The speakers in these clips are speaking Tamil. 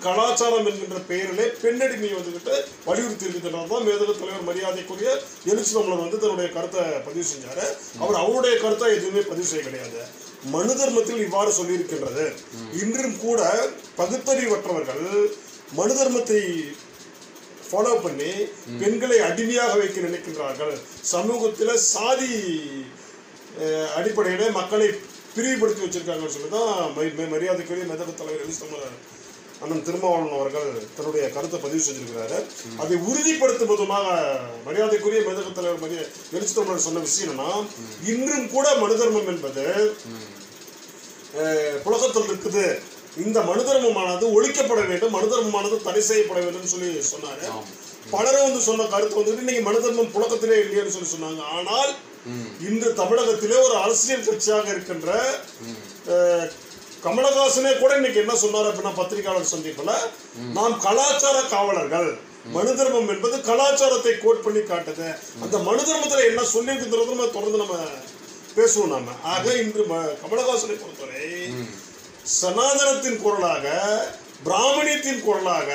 கலாச்சாரம் என்கின்ற பெயரிலே பெண்ணடிமையை வந்துகிட்டு வலியுறுத்தி இருக்கின்றதான் மேதகு தலைவர் மரியாதைக்குரிய எழுச்சி தமிழர் வந்து தன்னுடைய கருத்தை பதிவு செஞ்சாரு. அவர் அவருடைய கருத்தை எதுவுமே பதிவு செய்ய கிடையாது. மனு தர்மத்தில் இவ்வாறு சொல்லியிருக்கின்றது. இன்றும் கூட பகுத்தறிவற்றவர்கள் மனு தர்மத்தை ஃபாலோ பண்ணி பெண்களை அடிமையாக வைக்க நினைக்கின்றார்கள். சமூகத்தில் சாதி அடிப்படையில மக்களை பிரிவுபடுத்தி வச்சிருக்காங்கன்னு சொல்லிதான் மரியாதைக்குரிய மேதகு தலைவர் எழுச்சி தமிழர் அண்ணன் திருமாவளவன் அவர்கள் தன்னுடைய கருத்தை பதிவு செஞ்சிருக்கிறாரு. அதை உறுதிப்படுத்துவதுமாக மரியாதைக்குரிய மேதகு தலைவர் எழுச்சி தமிழர் சொன்ன விஷயம் என்னன்னா, இன்றும் கூட மனு தர்மம் என்பது புழக்கத்தில் இருக்குது. இந்த மனு தர்மமானது ஒழிக்கப்பட வேண்டும், மனு தர்மமானது தடை செய்யப்பட வேண்டும் சொல்லி சொன்னாரு. பலரும் வந்து சொன்ன கருத்து வந்துட்டு இன்னைக்கு மனு தர்மம் புழக்கத்திலே இல்லைன்னு சொல்லி சொன்னாங்க. ஆனால் இன்று தமிழகத்திலே ஒரு அரசியல் கட்சியாக இருக்கின்ற கமலஹாசனே கூட இன்னைக்கு என்ன சொன்னார் அப்படின்னா, பத்திரிகையாளர் சந்திப்புல, நாம் கலாச்சார காவலர்கள், மனு தர்மம் என்பது கலாச்சாரத்தை கோட் பண்ணி காட்டுது. அந்த மனு தர்மத்துல என்ன சொல்லியிருக்கிறது நம்ம தொடர்ந்து நம்ம பேசுவோம் நாம. ஆக இன்று கமலஹாசனை பொறுத்தவரை சனாதனத்தின் குரலாக, பிராமணியத்தின் குரலாக,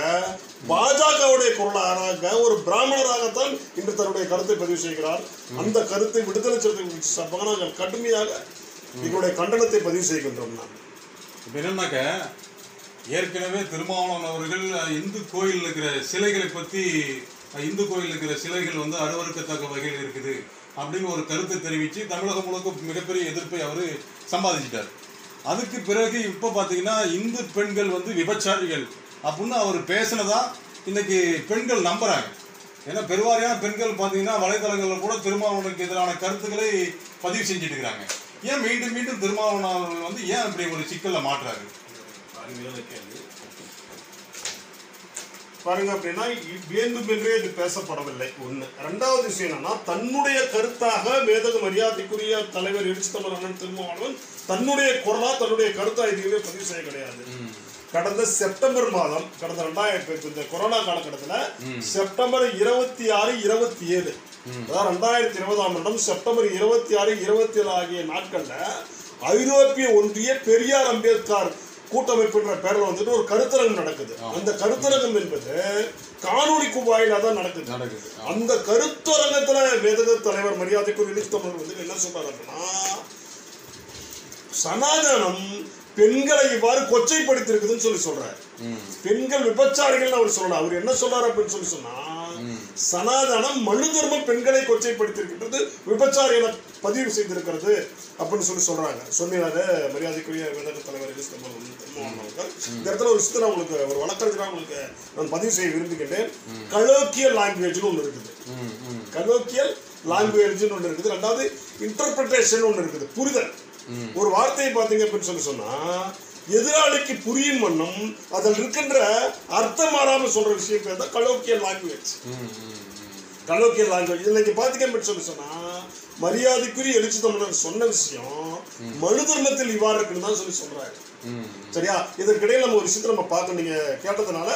பாஜகவுடைய குரலாக ஒரு பிராமணராகத்தான் இன்று தன்னுடைய கருத்தை பதிவு செய்கிறார். அந்த கருத்தை விடுதலை சிறுத்தைகள் சார்பாக நாங்கள் கடுமையாக எங்களுடைய கண்டனத்தை பதிவு செய்கின்றோம். இப்போ என்னன்னாக்க, ஏற்கனவே திருமாவளவன் அவர்கள் இந்து கோயில் இருக்கிற சிலைகளை பற்றி, இந்து கோயில் இருக்கிற சிலைகள் வந்து அருவருக்கத்தக்க வகையில் இருக்குது அப்படின்னு ஒரு கருத்தை தெரிவித்து தமிழகம் முழுக்க மிகப்பெரிய எதிர்ப்பை அவர் சம்பாதிச்சிட்டார். அதுக்கு பிறகு இப்போ பார்த்தீங்கன்னா இந்து பெண்கள் வந்து விபச்சாரிகள் அப்படின்னு அவர் பேசினதா இன்னைக்கு பெண்கள் நம்புறாங்க. ஏன்னா பெருவாரியான பெண்கள் பார்த்தீங்கன்னா வலைதளங்களில் கூட திருமாவளவனுக்கு எதிரான கருத்துக்களை பதிவு செஞ்சுட்டு இருக்கிறாங்க. ஏன் மீண்டும் மீண்டும் திருமாவளவன் அவர்கள் வந்து ஏன் அப்படி ஒரு சிக்கலை மாற்றாரு? பாருங்க, அப்படின்னா வேண்டுமென்றே இது பேசப்படவில்லை. ஒண்ணு. ரெண்டாவது விஷயம் என்னன்னா, தன்னுடைய கருத்தாக மேதகு மரியாதைக்குரிய தலைவர் எழுச்சி தமிழர் அண்ணன் திருமாவளவன் தன்னுடைய குரலா தன்னுடைய கருத்தா எதுவுமே பதிவு செய்ய கிடையாது. கடந்த செப்டம்பர் மாதம், கடந்த 2000 இந்த கொரோனா காலகட்டத்தில் செப்டம்பர் 26, 27, அதாவது 2020 செப்டம்பர் 26, 27 ஆகிய நாட்கள்ல ஐரோப்பிய ஒன்றிய பெரியார் அம்பேத்கர் கூட்டமைப்புன்ற பேர்ல வந்துட்டு ஒரு கருத்தரங்கம் நடக்குது. அந்த கருத்தரங்கம் என்பது காணொலி வாயிலாக தான் நடக்குது. அந்த கருத்தரங்கத்துல மேதகு தலைவர் மரியாதைக்குரிய எழுச்சி தமிழர் வந்து என்ன சொல்றாரு அப்படின்னா, சனாதனம் பெண்களை இவ்வாறு கொச்சைப்படுத்திருக்குதுன்னு சொல்லி சொல்றாரு. பெண்கள் விபச்சாரிகள் அவர் சொல்லலாம். அவர் என்ன சொல்றாரு அப்படின்னு சொல்லி சொன்னா, சனாதனம் மனு தர்மம் பெண்களை கொச்சைப்படுத்திருக்கின்றது, விபச்சாரி என பதிவு செய்திருக்கிறது அப்படின்னு சொல்லி சொல்றாங்க. சொன்னாரு மரியாதைக்குரிய மேதகு தலைவர் எழுச்சி தமிழர் அவர்கள். இந்த இடத்துல ஒரு விஷயத்தை உங்களுக்கு ஒரு வழக்கறிஞராக உங்களுக்கு நான் பதிவு செய்ய விரும்புகின்றேன். கலோக்கியல் லாங்குவேஜ்னு ஒன்று இருக்குது. கலோக்கியல் லாங்குவேஜ்னு ஒன்று இருக்குது. ரெண்டாவது இன்டர்பிரிட்டேஷன் ஒன்று இருக்குது, புரிதல். ஒரு வார்த்தையை பார்த்தீங்க அப்படின்னு சொல்லி சொன்னா, எதிராளிக்கு புரியும் வண்ணம் அதில் இருக்கின்ற அர்த்தம் மாறாம சொல்ற விஷயம் பேர் தான் கலோக்கியல் லாங்குவேஜ். கலோக்கியல் லாங்குவேஜ் இன்னைக்கு பார்த்தீங்க அப்படின்னு சொல்லி சொன்னா, மரியாதைக்குரிய எழுச்சி தமிழர் சொன்ன விஷயம் மனு தர்மத்தில் இவ்வாறு இருக்குன்னு தான் சொல்லி சொல்றாரு. சரியா? இதற்கிடையில் நம்ம ஒரு விஷயத்தை நம்ம பார்க்க, நீங்க கேட்டதுனால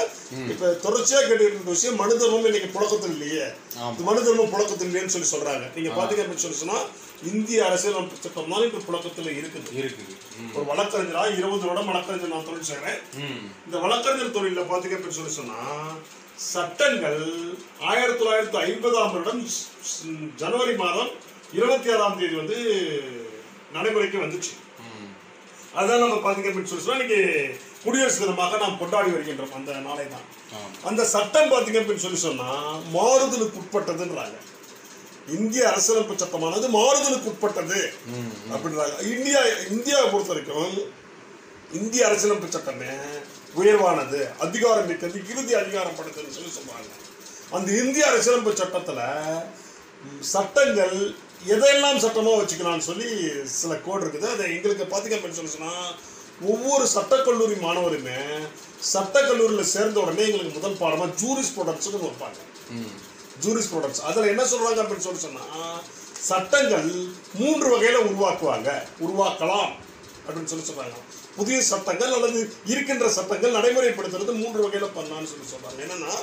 இப்ப தொடர்ச்சியா கேட்டு இருக்க விஷயம், மனு தர்மம் இன்னைக்கு புழக்கத்தில் இல்லையே, மனு தர்மம் புழக்கத்தில் இல்லையேன்னு சொல்லி சொல்றாங்க. நீங்க பாத்தீங்க அப்படின்னு சொல்லி சொன்னா, இந்திய அரசியல் சட்டம் தான் இப்ப புழக்கத்தில் இருக்குது. ஒரு வழக்கறிஞரா 20 வருடம் வழக்கறிஞர் நான் தொழில் செய்யறேன். இந்த வழக்கறிஞர் தொழில பாத்தீங்க அப்படின்னு சொல்லி சொன்னா, சட்டங்கள் 1950 ஜனவரி மாதம் 26 வந்து நடைமுறைக்கு வந்துச்சு. அதான் நம்ம பாத்தீங்க அப்படின்னு சொல்லி சொன்னா, இன்னைக்கு குடியரசு தினமாக நாம் கொண்டாடி வருகின்றோம் அந்த நாளை தான். அந்த சட்டம் பாத்தீங்க அப்படின்னு சொல்லி சொன்னா மாறுதலுக்கு உட்பட்டதுன்றாங்க. இந்திய அரசியலமைப்பு சட்டமானது மாறுதலுக்கு உட்பட்டது அப்படின்றாங்க. இந்தியாவை பொறுத்த வரைக்கும் இந்திய அரசியலமைப்பு சட்டமே உயர்வானது, அதிகாரம் மிக்கது, இறுதி அதிகாரம் படுத்துன்னு சொல்லி சொல்றாங்க. அந்த இந்திய அரசியலமைப்பு சட்டத்துல சட்டங்கள் எதையெல்லாம் சட்டமாக வச்சுக்கலாம்னு சொல்லி சில கோடு இருக்குது. அதை எங்களுக்கு பார்த்தீங்க அப்படின்னு சொல்லி சொன்னால், ஒவ்வொரு சட்டக்கல்லூரி மாணவருமே சட்டக்கல்லூரியில் சேர்ந்த உடனே எங்களுக்கு முதல் பாடமாக ஜூரிஸ் ப்ரொடக்ட்ஸ்னு வைப்பாங்க. ஜூரிஸ் ப்ரொடக்ட்ஸ் அதில் என்ன சொல்கிறாங்க அப்படின்னு சொல்லி சொன்னால், சட்டங்கள் 3 வகையில் உருவாக்கலாம் அப்படின்னு சொல்லி சொல்கிறாங்க. புதிய சட்டங்கள் அல்லது இருக்கின்ற சட்டங்கள் நடைமுறைப்படுத்துறது 3 வகையில் பண்ணலான்னு சொல்லி சொல்கிறாங்க. என்னென்னா,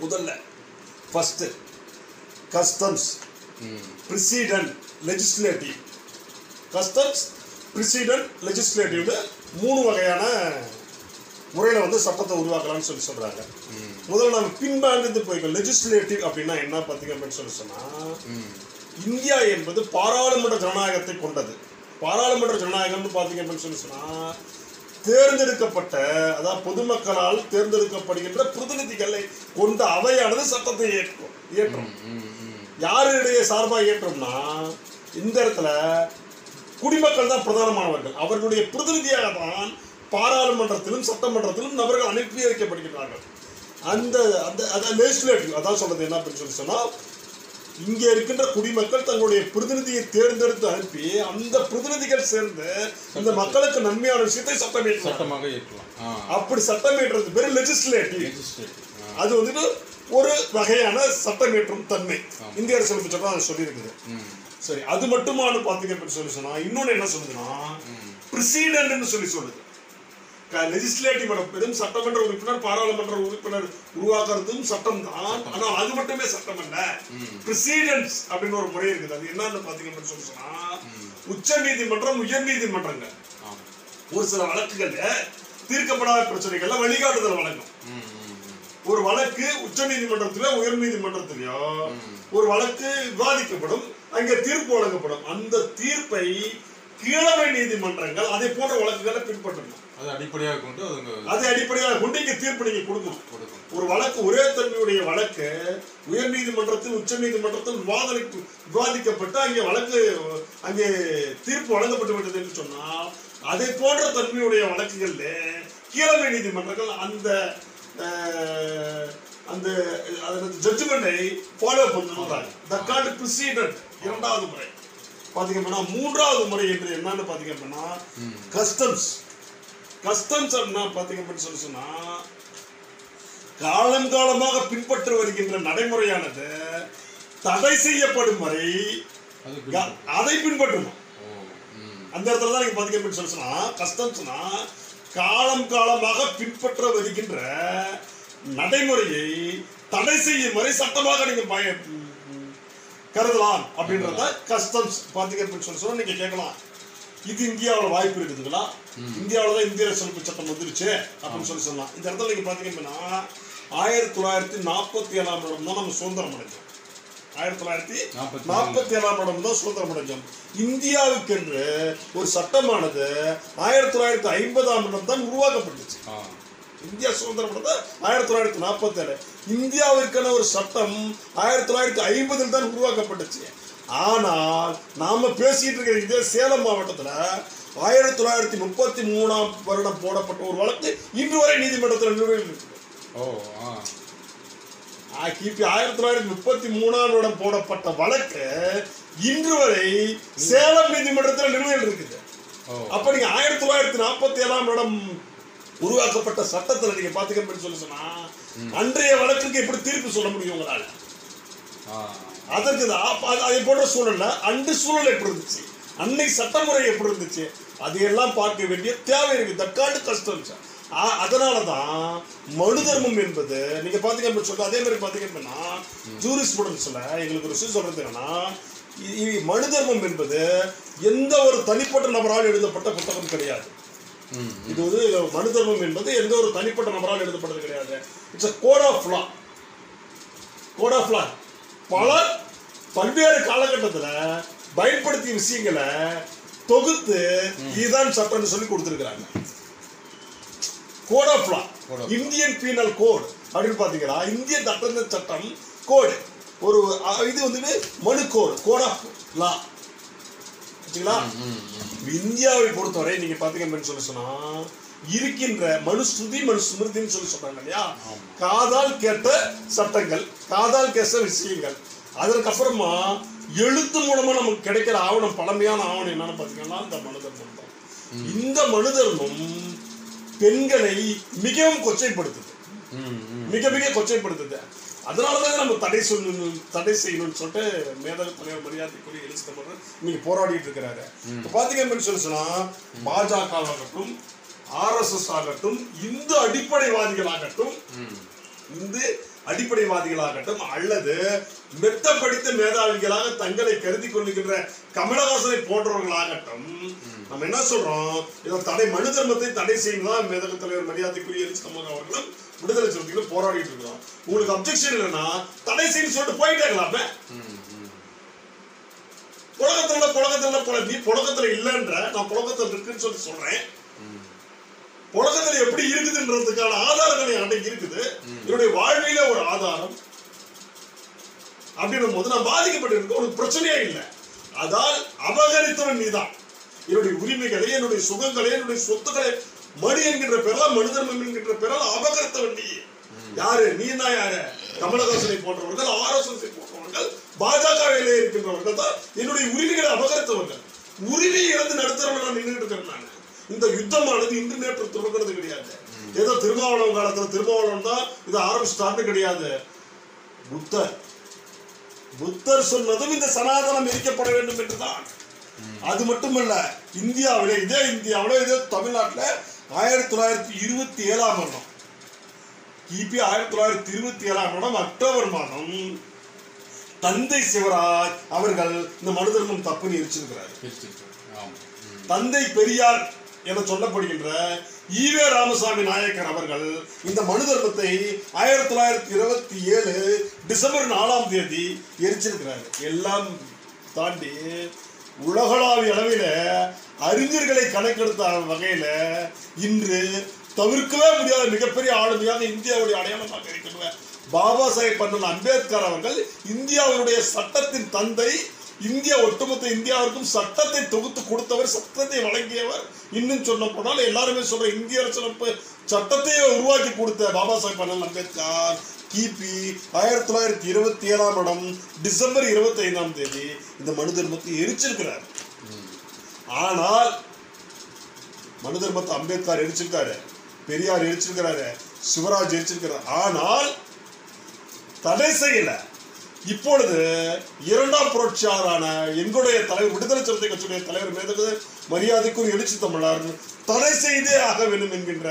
முதல்ல first customs, precedent, legislative. Customs, precedent, legislative 3 வகையான முறையில வந்து சட்டத்தை உருவாக்கலாம்னு சொல்லி சொல்றாங்க. முதல்ல நம்ம பின்பாண்டு போய்க்கோ. லெஜிஸ்லேட்டிவ் அப்படின்னா என்ன பார்த்தீங்க அப்படின்னு சொல்லி சொன்னா, இந்தியா என்பது பாராளுமன்ற ஜனநாயகத்தை கொண்டது. பாராளுமன்ற ஜனநாயகம்னு பார்த்தீங்க அப்படின்னு சொல்லி சொன்னா, தேர்ந்தெடுக்கப்பட்ட, அதாவது பொதுமக்களால் தேர்ந்தெடுக்கப்படுகின்ற பிரதிநிதிகளை கொண்ட அவையானது சட்டத்தை ஏற்றும். யாருடைய சார்பாக ஏற்றும்னா, இந்த இடத்துல குடிமக்கள் தான் பிரதானமானவர்கள். அவர்களுடைய பிரதிநிதியாக தான் பாராளுமன்றத்திலும் சட்டமன்றத்திலும் நபர்கள் அனுப்பி வைக்கப்படுகிறார்கள். அந்த அந்த லெஜிஸ்லேட்டிவ் அதான் சொல்றது. என்ன அப்படின்னு சொல்லி சொன்னா, இங்கே இருக்கின்ற குடிமக்கள் தங்களுடைய பிரதிநிதியை தேர்ந்தெடுத்து அனுப்பி அந்த பிரதிநிதிகள் சேர்ந்து இந்த மக்களுக்கு நன்மையான விஷயத்தை சட்டமாக ஏற்றலாம். அப்படி சட்டமேற்றது பேரு லெஜிஸ்லேட்டிவ். அது வந்துட்டு ஒரு வகையான சட்டமேற்றும் தன்மை இந்திய அரசியலமைப்பு சட்டம் அதை சொல்லியிருக்குது. சரி, அது மட்டுமானு பார்த்தீங்க அப்படின்னு சொல்லி சொன்னா, இன்னொன்னு என்ன சொல்லுதுன்னா, பிரசிடென்ட்னு சொல்லி சொல்லுது. லெஜிஸ்லேட்டிவ் பெரும் சட்டமன்ற உறுப்பினர் பாராளுமன்ற உறுப்பினர் உருவாக்குறதும் சட்டம் தான். ஆனா அது மட்டுமே சட்டம் அல்ல. பிரசிடென்ட்ஸ் அப்படின்னு ஒரு முறை இருக்குது. அது என்னன்னு பாத்தீங்க அப்படின்னு சொல்லி சொன்னா, உச்ச நீதிமன்றம் உயர் நீதிமன்றங்கள் ஒரு சில வழக்குகள்ல தீர்க்கப்படாத பிரச்சனைகள்ல வழிகாட்டுதல் வழங்கும். ஒரு வழக்கு உச்ச நீதிமன்றத்திலோ உயர் நீதிமன்றத்திலோ ஒரு வழக்கு விவாதிக்கப்படும், அங்கே தீர்ப்பு வழங்கப்படும். அந்த தீர்ப்பை கீழமை நீதிமன்றங்கள் அதை போன்ற வழக்குகளை பின்பற்றணும். அதை அடிப்படையாக கொண்டு இங்க தீர்ப்பு நீங்க கொடுக்கணும். ஒரு வழக்கு ஒரே தன்மையுடைய வழக்கு உயர் நீதிமன்றத்தில் உச்ச நீதிமன்றத்தில் விவாதிக்கப்பட்டு அங்கே தீர்ப்பு வழங்கப்பட்டு விட்டது என்று சொன்னால், அதை போன்ற தன்மையுடைய வழக்குகள்ல கீழமை நீதிமன்றங்கள் அந்த அந்த ஜட்ஜ்மெண்டை ஃபாலோ பண்ணுறாங்க. That called president. இரண்டாவது முறை பாத்தீங்க அப்படின்னா, மூன்றாவது முறை என்று என்னன்னு பாத்தீங்க அப்படின்னா, கஸ்டம்ஸ். கஸ்டம்ஸ் அப்படின்னா பாத்தீங்க அப்படின்னு சொல்லி சொன்னா, காலங்காலமாக பின்பற்ற வருகின்ற நடைமுறையானது தடை செய்யப்படும் வரை அதை பின்பற்றணும். அந்த இடத்துல தான் நீங்க பாத்தீங்க அப்படின்னு சொல்லி சொன்னா, கஸ்டம்ஸ்னா காலமாக பின்பற்ற வருகின்ற நடைமுறையை தடை செய்யும் வரை சட்டமாக நீங்க கருதலாம் அப்படின்றத கஸ்டம்ஸ் பாத்தீங்க அப்படின்னு சொல்லி சொன்னா நீங்க கேட்கலாம், இது இந்தியாவில் வாய்ப்பு இருக்குதுங்களா? இந்தியாவில் தான் இந்திய அரசியலமைப்பு சட்டம் வந்துருச்சு அப்படின்னு சொல்லி சொல்லலாம். இந்த இடத்துல நீங்க பாத்தீங்க அப்படின்னா 1947 தான் நம்ம சுதந்திரம் அடைஞ்சோம். 1947 தான் சுதந்திரம் அடைஞ்சோம். இந்தியாவுக்கென்று ஒரு சட்டமானது 1950 தான் உருவாக்கப்பட்டுச்சு. இந்தியா சுதந்திரம் 1947. இந்தியாவிற்கான ஒரு சட்டம் 1950 தான் உருவாக்கப்பட்டுச்சு. ஆனால் நாம பேசிட்டு இருக்கிற இதே சேலம் மாவட்டத்துல 1933 போடப்பட்ட ஒரு வழக்கு இன்று வரை நீதிமன்றத்தில் நிலுவையில் இருக்குது. கிபி 1933 போடப்பட்ட வழக்கு இன்று வரை சேலம் நீதிமன்றத்தில் நிலுவையில் இருக்குது. அப்ப நீங்க 1947 உருவாக்கப்பட்ட சட்டத்துல நீங்க பாத்தீங்க அப்படின்னு சொல்லி சொன்னா, அன்றைய வழக்குக்கு எப்படி தீர்ப்பு சொல்ல முடியும் உங்களால? அதற்கு அதை போன்ற சூழல்ல அன்று சூழல் எப்படி இருந்துச்சு, அன்னை சட்டமுறை எப்படி இருந்துச்சு, அதையெல்லாம் பார்க்க வேண்டிய தேவை இருக்கு. தற்கால கஷ்டம். அதனாலதான் மனு தர்மம் என்பது நீங்க பாத்தீங்க அப்படின்னு சொல்ல, அதே மாதிரி பாத்தீங்க அப்படின்னா ஜூரிஸ்ப்ருடன்ஸ்ல எங்களுக்கு ஒரு விஷயம் சொல்றது என்னன்னா, மனு தர்மம் என்பது எந்த ஒரு தனிப்பட்ட நபரால் எழுதப்பட்ட புத்தகம் கிடையாது. இது வந்து மனு தர்மம் என்பது எந்த ஒரு தனிப்பட்ட நபரால் எழுதப்பட்டது கிடையாது. It's a code of law. Code of law பலர் பல்வேறு காலகட்டத்தில் பயன்படுத்திய விஷயங்களை தொகுத்து இதுதான் சட்டம்னு சொல்லி கொடுத்துருக்காங்க. Code of law, Indian penal code அப்படின்னு பாத்தீங்கன்னா, இந்திய தண்டனை சட்டம் கோடு ஒரு இது வந்து மனு கோட், கோட் ஆஃப் லா. இந்தியாவை பொறுத்தவரை நீங்க பாத்தீங்க அப்படின்னு சொல்லி சொன்னா, இருக்கின்ற மனுஸ்ருதி மனுஸ்மிருதின்னு சொல்லி சொல்றாங்க இல்லையா, காதால் கேட்ட சட்டங்கள், காதால் கேட்ட விஷயங்கள். அதற்கப்புறமா எழுத்து மூலமா நமக்கு கிடைக்கிற ஆவணம், பழமையான ஆவணம் என்னன்னு பாத்தீங்கன்னா இந்த மனு தர்மம் தான். இந்த மனு தர்மம் பெண்களை மிகவும் கொச்சைப்படுத்துது, மிக மிக கொச்சைப்படுத்துது. அதனாலதான் நம்ம தடை செய்யணும்னு சொல்லிட்டு மேதகு தலைவர் மரியாதைக்குரிய எலிசபெத் இன்னைக்கு போராடிட்டு இருக்கிறாரு. இப்ப பாத்தீங்க அப்படின்னு சொல்லி சொன்னா, பாஜக ஆகட்டும், RSS ஆகட்டும், இந்து அடிப்படைவாதிகள் ஆகட்டும், இந்து அடிப்படைவாதிகளாகட்டும் அல்லது மெத்த படித்த மேதாவிகளாக தங்களை கருதி கொள்ளுகின்ற கமலஹாசனை போன்றவர்களாகட்டும் நம்ம என்ன சொல்றோம், இதை தடை மனு தர்மத்தை தடை செய்யணும் மேதக தலைவர் மரியாதைக்குரிய எரிச்சல் அவர்களும் விடுதலை சிறுத்தைகளும் போராடிட்டு இருக்கிறோம். உங்களுக்கு அப்ஜெக்ஷன் இல்லைன்னா தடை செய்யணும்னு சொல்லிட்டு போயிட்டே இருக்கலாமே. புழக்கத்துல நீ புழக்கத்துல இல்லைன்ற, நான் புழக்கத்துல இருக்குன்னு சொல்லி சொல்றேன். புழக்கத்துல எப்படி இருக்குதுன்றதுக்கான ஆதாரங்கள் அன்றைக்கு இருக்குது. என்னுடைய வாழ்வில ஒரு ஆதாரம் அப்படின்னும் போது நான் பாதிக்கப்பட்டிருக்க ஒரு பிரச்சனையே இல்லை. அதால் அபகரித்தவன் நீதான். என்னுடைய உரிமைகளை, என்னுடைய சுகங்களை, என்னுடைய சொத்துக்களை மணி என்கின்ற பெயரால், மனு தர்மம் என்கின்ற பெயரால் அபகரித்தவன் நீ. யாரு நீ தான்? யாரு? கமலஹாசனை போன்றவர்கள், RSS போன்றவர்கள், பாஜகவிலே இருக்கின்றவர்கள் தான் என்னுடைய உரிமைகளை அபகரித்தவர்கள். உரிமையை இழந்து நடத்துறவர்கள் நான் நின்றுட்டு இருக்கிறேன். நான் இந்த யுத்தமானது இன்று நேற்று துவங்கிறது கிடையாது. ஏதோ திருமாவளவன் காலத்துல திருமாவளவன் தான் இதை ஆரம்பிச்சுட்டான்னு கிடையாது. புத்தர் சொன்னதும் இந்த சனாதனம் எரிக்கப்பட வேண்டும் என்றுதான். அது மட்டுமல்ல, இந்தியாவிலே இதே தமிழ்நாட்டில் 1927 வருடம், கிபி 1927 அக்டோபர் மாதம் தந்தை சிவராஜ் அவர்கள் இந்த மனு தர்மம் தப்புன்னு எரிச்சிருக்கிறார். தந்தை பெரியார் என சொல்லப்படுகின்ற ஈவே ராமசாமி நாயக்கர் அவர்கள் இந்த மனு தர்மத்தை 1927 டிசம்பர் 4 எரிச்சிருக்கிறார். எல்லாம் தாண்டி உலகளாவிய அளவில் அறிஞர்களை கணக்கெடுத்த வகையில இன்று தவிர்க்கவே முடியாத மிகப்பெரிய ஆளுமையாக இந்தியாவுடைய அடையாளமாக இருக்கின்ற பாபா சாஹேப் அம்பேத்கர் அவர்கள் இந்தியாவுடைய சட்டத்தின் தந்தை, இந்தியா ஒட்டுமொத்த இந்தியாவிற்கும் சட்டத்தை தொகுத்து கொடுத்தவர், சட்டத்தை வழங்கியவர். இன்னும் சொல்ல போனால் எல்லாருமே சொல்ற இந்திய அரசியலமைப்பு சட்டத்தையே உருவாக்கி கொடுத்த பாபா சாஹேப் அம்பேத்கர் கிபி 1927 டிசம்பர் 25 இந்த மனு தர்மத்தை எரிச்சிருக்கிறார். ஆனால் மனு தர்மத்தை அம்பேத்கர் எரிச்சிருக்காரு, பெரியார் எரிச்சிருக்கிறாரு, சிவராஜ் எரிச்சிருக்கிறார். ஆனால் தடை செய்யல. இப்பொழுது இரண்டாம் புரட்சியாளரான எங்களுடைய தலைவர், விடுதலை சிறுத்தை கட்சியுடைய தலைவர் மேதகு மரியாதைக்கும் எழுச்சி தமிழர் தடை செய்தே ஆக வேண்டும் என்கின்ற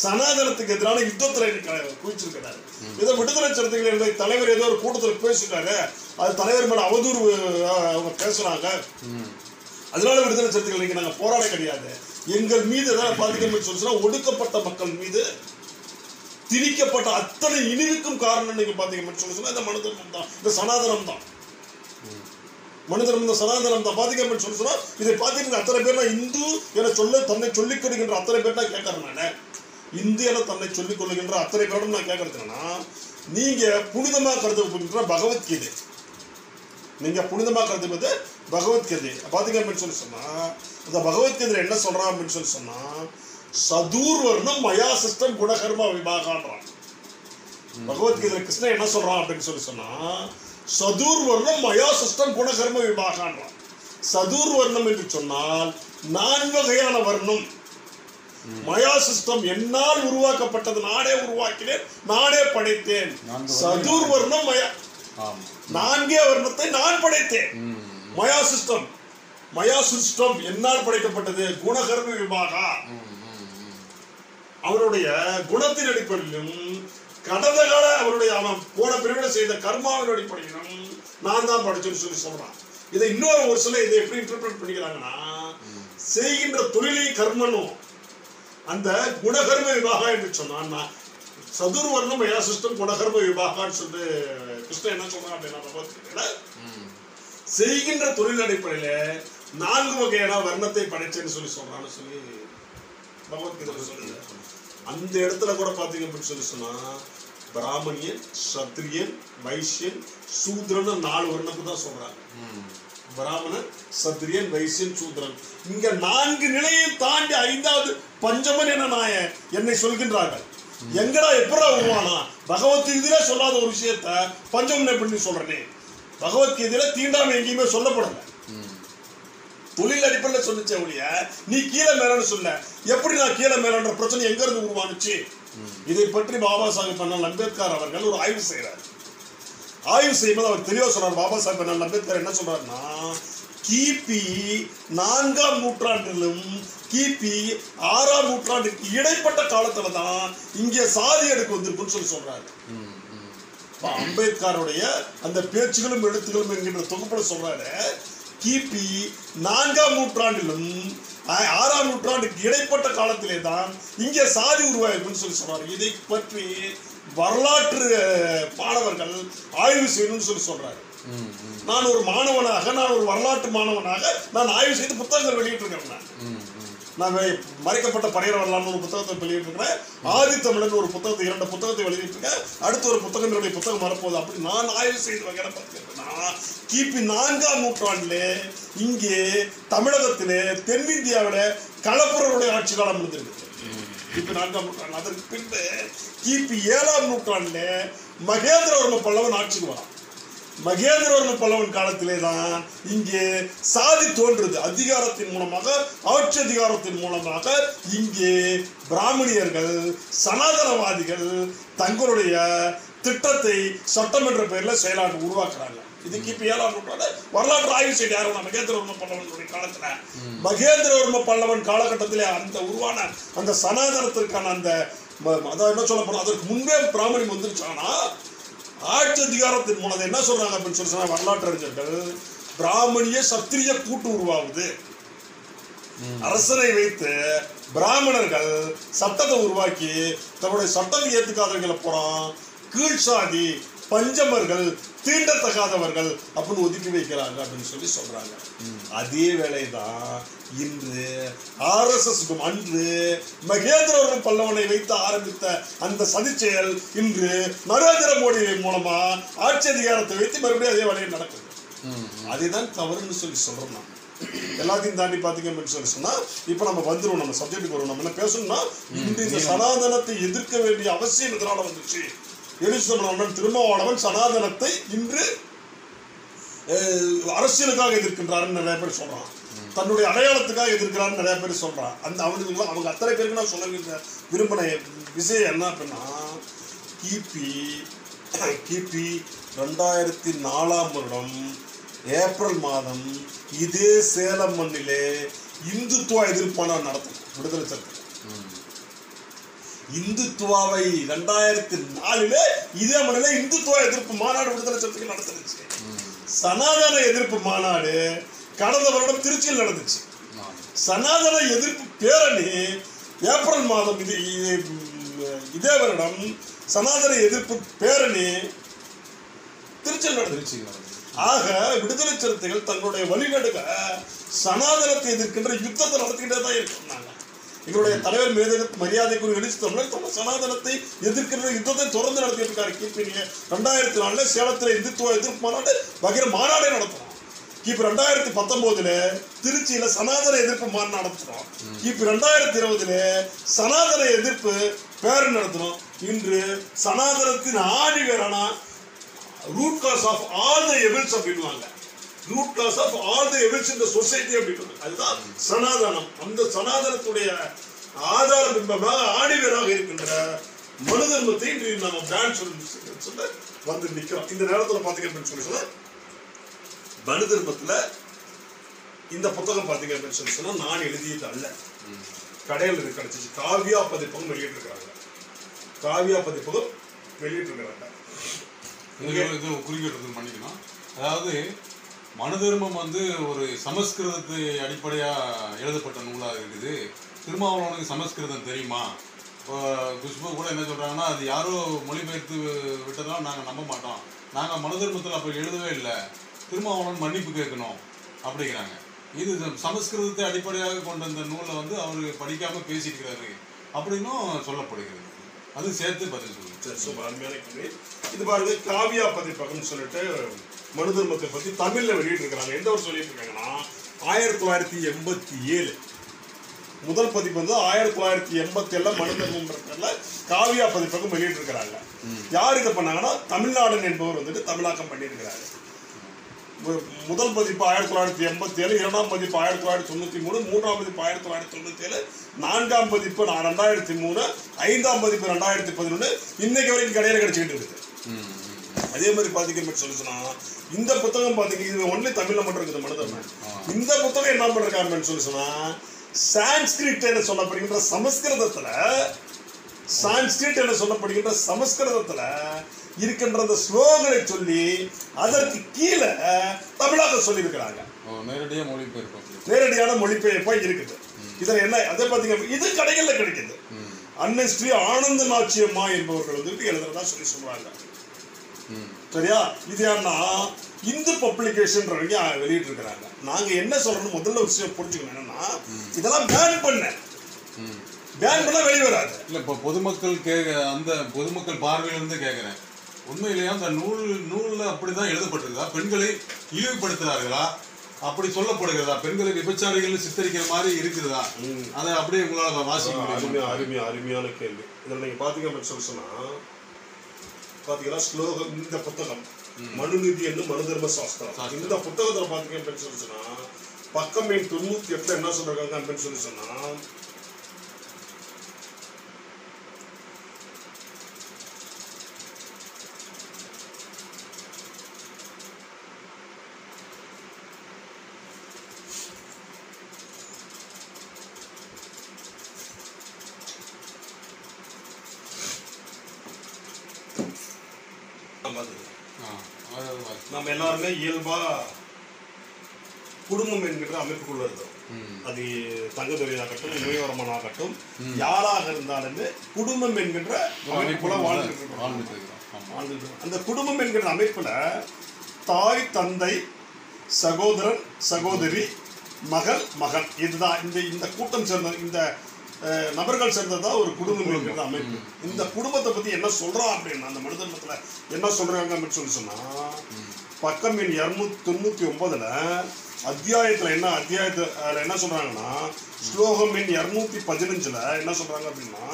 சனாதனத்துக்கு எதிரான யுத்தத்தில் குவிச்சிருக்கிறார். ஏதோ விடுதலை சிறுத்தைகள் தலைவர் ஏதோ ஒரு கூட்டத்தில் பேசிட்டாங்க, அது தலைவர் மேல அவதூறு அவங்க பேசுறாங்க, அதனால விடுதலை சிறுத்தைகள் இன்னைக்கு நாங்கள் போராட கிடையாது. எங்கள் மீது எதாவது பாதிக்கப்பட்டு சொல்லுச்சுன்னா ஒடுக்கப்பட்ட மக்கள் மீது திணிக்கப்பட்ட அத்தனை இனிவுக்கும் காரணம் நீங்க பாத்தீங்கன்னு சொல்லுச்சுன்னா இந்த மனு தர்மம் தான், இந்த சனாதனம் தான். மனு தர்மம் இந்த சனாதனம் தான் பாதிக்கப்பட்டு சொல்லுச்சுன்னா இதை பார்த்துட்டு அத்தனை பேர் நான் இந்து என தன்னை சொல்லிக் கொடுக்கின்ற அத்தனை பேர் நான் கேட்கறேன். நான் இந்து என தன்னை சொல்லிக் கொள்ளுகின்ற அத்தனை பேரும் நான் கேட்கறதுன்னா, நீங்க புனிதமா கருதுகின்ற பகவத்கீதை, நீங்க புனிதமா கருதுவது பகவத்கீதை பாத்தீங்க அப்படின்னு சொல்லி சொன்னா, அந்த பகவத்கீதையில என்ன சொல்றான் அப்படின்னு சொல்லி சொன்னா, சதூர்வர்ணம் மயா சிஸ்டம் குணகர்ம விபாகான்றான். பகவத்கீதை கிருஷ்ணன் என்ன சொல்றான் அப்படின்னு சொல்லி சொன்னா, சதூர்வர்ணம் மயா சிஸ்டம் குணகர்ம விபாகான்றான். சதூர்வர்ணம் என்று சொன்னால் 4 வகையான வர்ணம். மயா சிஸ்டம் என்னால் உருவாக்கப்பட்டது, நானே உருவாக்கினேன், நானே படைத்தேன். சதூர்வர்ணம் மயா, 4 வர்ணத்தை நான் படைத்தேன். மயா சிஸ்டம் என்னால் படைக்கப்பட்டது. குணகர்ம விபாகா, அவருடைய குணத்தின் அடிப்படையிலும் கடந்த கால அவருடைய அவன் போன பிரிவினை செய்த கர்மாவின் அடிப்படையிலும் நான் தான் படிச்சேன்னு சொல்லி சொல்றான். இதை இன்னொரு ஒரு சில இதை எப்படி இன்டர்பிரட் பண்ணிக்கிறாங்கன்னா, செய்கின்ற தொழிலை கர்மனும் அந்த குணகர்ம விபாகா என்று சொன்னான். சதுர்வர்ணம் மயா சிஸ்டம் குணகர்ம விபாகான்னு சொல்லிட்டு கிருஷ்ணன் என்ன சொல்றான் அப்படின்னா, செய்கின்ற தொழில் அடிப்படையில 4 வகையான வர்ணத்தை படைச்சேன்னு சொல்லி சொல்றான்னு சொல்லி பகவத்கீதை சொல்லுது. அந்த இடத்துல கூட பாத்தீங்க அப்படின்னு சொல்லி சொன்னா, பிராமணியன், சத்திரியன், வைசியன், சூத்ரன் 4 வர்ணத்துக்கு தான் சொல்றாங்க. பிராமணன், சத்திரியன், வைசியன், சூத்ரன். இங்க 4 நிலையை தாண்டி 5வது பஞ்சமன் என என்னை சொல்கின்றார்கள். எங்கடா எப்படா உருவானா? பகவத்கீதையில சொல்லாத ஒரு விஷயத்த பஞ்சமன் எப்படி சொல்றேனே? பகவத்கீதையில தீண்டாமை எங்கேயுமே சொல்லப்படல, தொழில் அடிப்படையில் சொல்லிச்சே ஒழிய நீ கீழே மேலன்னு சொல்ல. எப்படி நான் கீழே மேலன்ற பிரச்சனை எங்க இருந்து உருவானுச்சு? இதை பற்றி பாபா சாஹேப் அம்பேத்கர் அவர்கள் ஒரு ஆய்வு செய்யறார். ஆய்வு செய்யும்போது அவர் தெளிவா சொல்றார். பாபா சாஹேப் அம்பேத்கர் என்ன சொல்றாருன்னா, கிபி 4ஆம் நூற்றாண்டிலும் கிபி 6ஆம் நூற்றாண்டுக்கு இடைப்பட்ட காலத்துல தான் இங்கே சாதி அடுக்கு வந்திருக்குன்னு சொல்லி சொல்றாரு. அம்பேத்கருடைய அந்த பேச்சுகளும் எழுத்துகளும் என்கின்ற தொகுப்புல சொல்றாரு, கிபி 4ஆம் நூற்றாண்டிலும் 6ஆம் நூற்றாண்டுக்கு இடைப்பட்ட காலத்திலே தான் இங்கே சாதி உருவாயிருக்குன்னு சொல்லி சொல்றாரு. இதை பற்றி வரலாற்று மாணவர்கள் ஆய்வு செய்யணும்னு சொல்லி சொல்றாரு. நான் ஒரு மாணவனாக, நான் ஒரு வரலாற்று மாணவனாக நான் ஆய்வு செய்து புத்தகங்கள் வெளியிட்டிருக்கிறேன். நான் மறைக்கப்பட்ட பறையர் வரலாறு ஒரு புத்தகத்தை வெளியிட்டிருக்கிறேன். ஆதித்தமிழன் ஒரு புத்தகத்தை 2 புத்தகத்தை வெளியிட்டிருக்கேன். அடுத்த ஒரு புத்தகம் என்னுடைய புத்தகம் வரப்போகுது. அப்படி நான் ஆய்வு செய்து வகையில பார்த்தீங்கன்னா கிபி 4ஆம் நூற்றாண்டிலே இங்கே தமிழகத்திலே தென்னிந்தியாவில களப்பிரருடைய ஆட்சி காலம் இருந்திருக்கு. கிபி 4ஆம் நூற்றாண்டு. அதற்கு பின்பு கிபி 7ஆம் நூற்றாண்டிலே மகேந்திரவர்ம பல்லவன் ஆட்சிக்கு வரான். மகேந்திரவர்ம பல்லவன் காலத்திலே தான் இங்கே சாதி தோன்றுது. அதிகாரத்தின் மூலமாக, ஆட்சி அதிகாரத்தின் மூலமாக இங்கே பிராமணியர்கள், சனாதனவாதிகள் தங்களுடைய திட்டத்தை சட்டம் என்ற பெயரில் செயலாற்ற உருவாக்குறாங்க. இது கிபி 7ஆம் நூற்றாண்டு. வரலாற்று ஆய்வு செய்ய யாரும் மகேந்திரவர்ம பல்லவனுடைய காலத்துல, மகேந்திரவர்ம பல்லவன் காலகட்டத்திலே அந்த உருவான அந்த சனாதனத்திற்கான அந்த அதான் என்ன சொல்ல போறோம், அதற்கு முன்பே பிராமணியம் வந்துருச்சானா ஆட்சி அதிகாரத்தின் மூலம் என்ன சொல்றாங்க அப்படின்னு சொல்லி சொன்னா வரலாற்று அறிஞர்கள், பிராமணிய சத்திரிய கூட்டு உருவாகுது. அரசனை வைத்து பிராமணர்கள் சட்டத்தை உருவாக்கி தன்னுடைய சட்டம் ஏற்றுக்காதவர்களை போறான் கீழ் சாதி, பஞ்சமர்கள், தீண்டத்தகாதவர்கள் அப்படின்னு ஒதுக்கி வைக்கிறாங்க அப்படின்னு சொல்லி சொல்றாங்க. அதே வேளைதான் இன்று RSS அன்று மகேந்திரவர்ம பல்லவனை வைத்து ஆரம்பித்த அந்த சதிச்செயல் இன்று நரேந்திர மோடி மூலமா ஆட்சி அதிகாரத்தை வைத்து மறுபடியும் அதே வேலையை நடக்குது. அதுதான் தவறுன்னு சொல்லி சொல்றோம். நான் எல்லாத்தையும் தாண்டி பாத்தீங்க அப்படின்னு சொல்லி சொன்னா இப்ப நம்ம வந்துருவோம், நம்ம சப்ஜெக்டுக்கு வருவோம். நம்ம என்ன பேசணும்னா இன்று இந்த சனாதனத்தை எதிர்க்க வேண்டிய அவசியம் இதனால வந்துச்சு. எழுச்சி திருமாவளவன் சனாதனத்தை இன்று அரசியலுக்காக எதிர்க்கின்றாருன்னு நிறைய பேர் சொல்றான். தன்னுடைய அடையாளத்துக்காக எதிர்க்கிறான்னு நிறைய பேர் சொல்றான். அந்த அவங்க அத்தனை பேருக்கு நான் சொல்ல விரும்பின விஷயம் என்ன அப்படின்னா, கிபி 2004ஆம் வருடம் ஏப்ரல் மாதம் இதே சேலம் மண்ணிலே இந்துத்துவ எதிர்ப்பான நடத்தும் விடுதலை சக்தி. இந்துத்துவாவை 2004 இதே மண்ணில இந்துத்துவ எதிர்ப்பு மாநாடு விடுதலை சக்திகள் நடந்துச்சு. சனாதன எதிர்ப்பு மாநாடு கடந்த வருடம் திருச்சியில் நடந்துச்சு. சனாதன எதிர்ப்பு பேரணி ஏப்ரல் மாதம் இதே வருடம் சனாதன எதிர்ப்பு பேரணி திருச்சியில் நடந்துச்சு. ஆக விடுதலை சிறுத்தைகள் தங்களுடைய வழிநடுக சனாதனத்தை எதிர்க்கின்ற யுத்தத்தை நடத்திக்கிட்டே தான் இருக்கிறாங்க. எங்களுடைய தலைவர் மரியாதைக்குரிய எழுச்சி தமிழர் தங்கள் சனாதனத்தை எதிர்க்கிற யுத்தத்தை தொடர்ந்து நடத்திட்டு இருக்காரு. கிபி 2004 சேலத்தில் இந்துத்துவ எதிர்ப்பு மாநாடு வகைர மாநாடே நடத்துறோம். கிபி 2019 திருச்சியில சனாதன எதிர்ப்பு மாநாடு நடத்துறோம். கிபி 2020 சனாதன எதிர்ப்பு பேரணி நடத்துறோம். இன்று சனாதனத்தின் ஆணி வேறான root cause of all the evils அப்படின்வாங்க. Root cause of all the evils in the society அப்படின்றது அதுதான் சனாதனம். அந்த சனாதனத்துடைய ஆதார பிம்பமாக ஆணிவேராக இருக்கின்ற மனு தர்மத்தை இன்று நம்ம பிராண்ட் சொல்லி வந்து நிற்கிறோம். இந்த நேரத்தில் பார்த்தீங்க அப்படின்னு சொல்லி சொன்னா மனு தர்மத்துல இந்த புத்தகம் பார்த்தீங்க அப்படின்னு சொல்லி சொன்னா நான் எழுதியது அல்ல, கடையில் இது கிடைச்சிச்சு. காவியா பதிப்பகம் வெளியிட்டிருக்கிறாங்க. காவியா பதிப்பகம் வெளியிட்டிருக்கிறாங்க. குறிப்பிட்டு பண்ணிக்கணும். அதாவது மனு தர்மம் வந்து ஒரு சமஸ்கிருதத்தை அடிப்படையா எழுதப்பட்ட நூலாக இருக்குது. திருமாவளவனுக்கு சமஸ்கிருதம் தெரியுமா? இப்போ குஷ்பு கூட என்ன சொல்றாங்கன்னா, அது யாரோ மொழிபெயர்த்து விட்டதால் நாங்கள் நம்ப மாட்டோம், நாங்கள் மனு தர்மத்தில் அப்போ எழுதவே இல்லை, திருமாவளவன் மன்னிப்பு கேட்கணும் அப்படிங்கிறாங்க. இது சமஸ்கிருதத்தை அடிப்படையாக கொண்ட இந்த நூலை வந்து அவர் படிக்காம பேசிக்கிறாரு அப்படின்னும் சொல்லப்படுகிறது. அது சேர்த்து பதில் சொல்லுங்க. இது பாருங்க, காவியா பதிப்பகம் சொல்லிட்டு மனு தர்மத்தை பத்தி தமிழ்ல வெளியிட்டு இருக்காங்க. எந்த ஒரு சொல்லிட்டு இருக்காங்கன்னா 1987 முதல் பதிப்பு வந்து 1987 மனு தர்மம் காவியா பதிப்பகம் வெளியிட்டு இருக்கிறாங்க. யார் இதை பண்ணாங்கன்னா தமிழ்நாடன் என்பவர் வந்துட்டு தமிழாக்கம் பண்ணியிருக்கிறாரு. முதல் பதிப்பு 1987, இரண்டாம் பதிப்பு 1993, மூன்றாம் பதிப்பு 1997, நான்காம் பதிப்பு 2003, ஐந்தாம் பதிப்பு 2011, இன்னைக்கு வரைக்கும் கடையில கிடைச்சிக்கிட்டு இருக்குது. அதே மாதிரி பாத்தீங்க சொல்லி சொன்னா இந்த புத்தகம் பாத்தீங்க, இது ஒன்லி தமிழ்ல மட்டும் இருக்குது மனு தர்மம். இந்த புத்தகம் என்ன பண்றாங்கன்னு சொல்லி சொன்னா சான்ஸ்கிரிட் என்று சொல்லப்படுகின்ற சமஸ்கிருதத்துல இருக்கின்ற அந்த ஸ்லோகனை சொல்லி அதற்கு கீழே தமிழாக சொல்லியிருக்கிறாங்க. நேரடியான மொழிபெயர்ப்பா இருக்குது. இதுல என்ன அதை பாத்தீங்க, இது கடைகள்ல கிடைக்குது. அன்னை ஸ்ரீ ஆனந்த நாச்சியம்மா என்பவர்கள் வந்துட்டு எழுதுறதா சொல்றாங்க. சரியா? இது யாருன்னா இந்து பப்ளிகேஷன் வெளியிட்டு இருக்கிறாங்க. நாங்க என்ன சொல்றோம் முதல்ல விஷயம் புரிஞ்சுக்கணும் என்னன்னா, இதெல்லாம் பேன் பண்ண வெளியே வராது. இல்ல இப்ப பொதுமக்கள் அந்த பொதுமக்கள் பார்வையிலிருந்து கேட்கிறேன், உண்மையிலேயே அந்த நூல்ல அப்படிதான் எழுதப்பட்டிருக்கா? பெண்களை இழிவுபடுத்துறார்களா? அப்படி சொல்லப்படுகிறதா? பெண்களை விபச்சாரிகள் சித்தரிக்கிற மாதிரி இருக்குதா? அதை அப்படியே உங்களால வாசிக்க அருமையான கேள்வி. இதில் நீங்க பாத்தீங்க சொன்னா பாத்தீங்கன்னா ஸ்லோகம், இந்த புத்தகம் மனுநீதி என்னும் மனு தர்ம சாஸ்திரம், இந்த புத்தகத்துல பாத்தீங்க சொன்னா பக்கம் 98 என்ன சொல்றாங்க அப்படின்னு சொன்னா, நம்ம எல்லாருமே இயல்பா குடும்பம் என்கிற அமைப்புக்குள்ள இருக்கோம். அது தங்கதுரையாகட்டும், இமயவரமன் ஆகட்டும், யாராக இருந்தாலுமே குடும்பம் என்கின்ற அமைப்புல வாழ்ந்துட்டு. அந்த குடும்பம் என்கிற அமைப்புல தாய், தந்தை, சகோதரன், சகோதரி, மகள், மகன், இதுதான் இந்த கூட்டம் சேர்ந்த இந்த நபர்கள் சேர்ந்ததான் ஒரு குடும்பம் என்கிற அமைப்பு. இந்த குடும்பத்தை பத்தி என்ன சொல்றான் அப்படின்னா, அந்த மனு தர்மத்துல என்ன சொல்றாங்க அப்படின்னு சொன்னா, பக்கம் 299 அத்தியாயத்துல என்ன சொல்றாங்கன்னா, ஸ்லோகம் 215 என்ன சொல்றாங்க அப்படின்னா,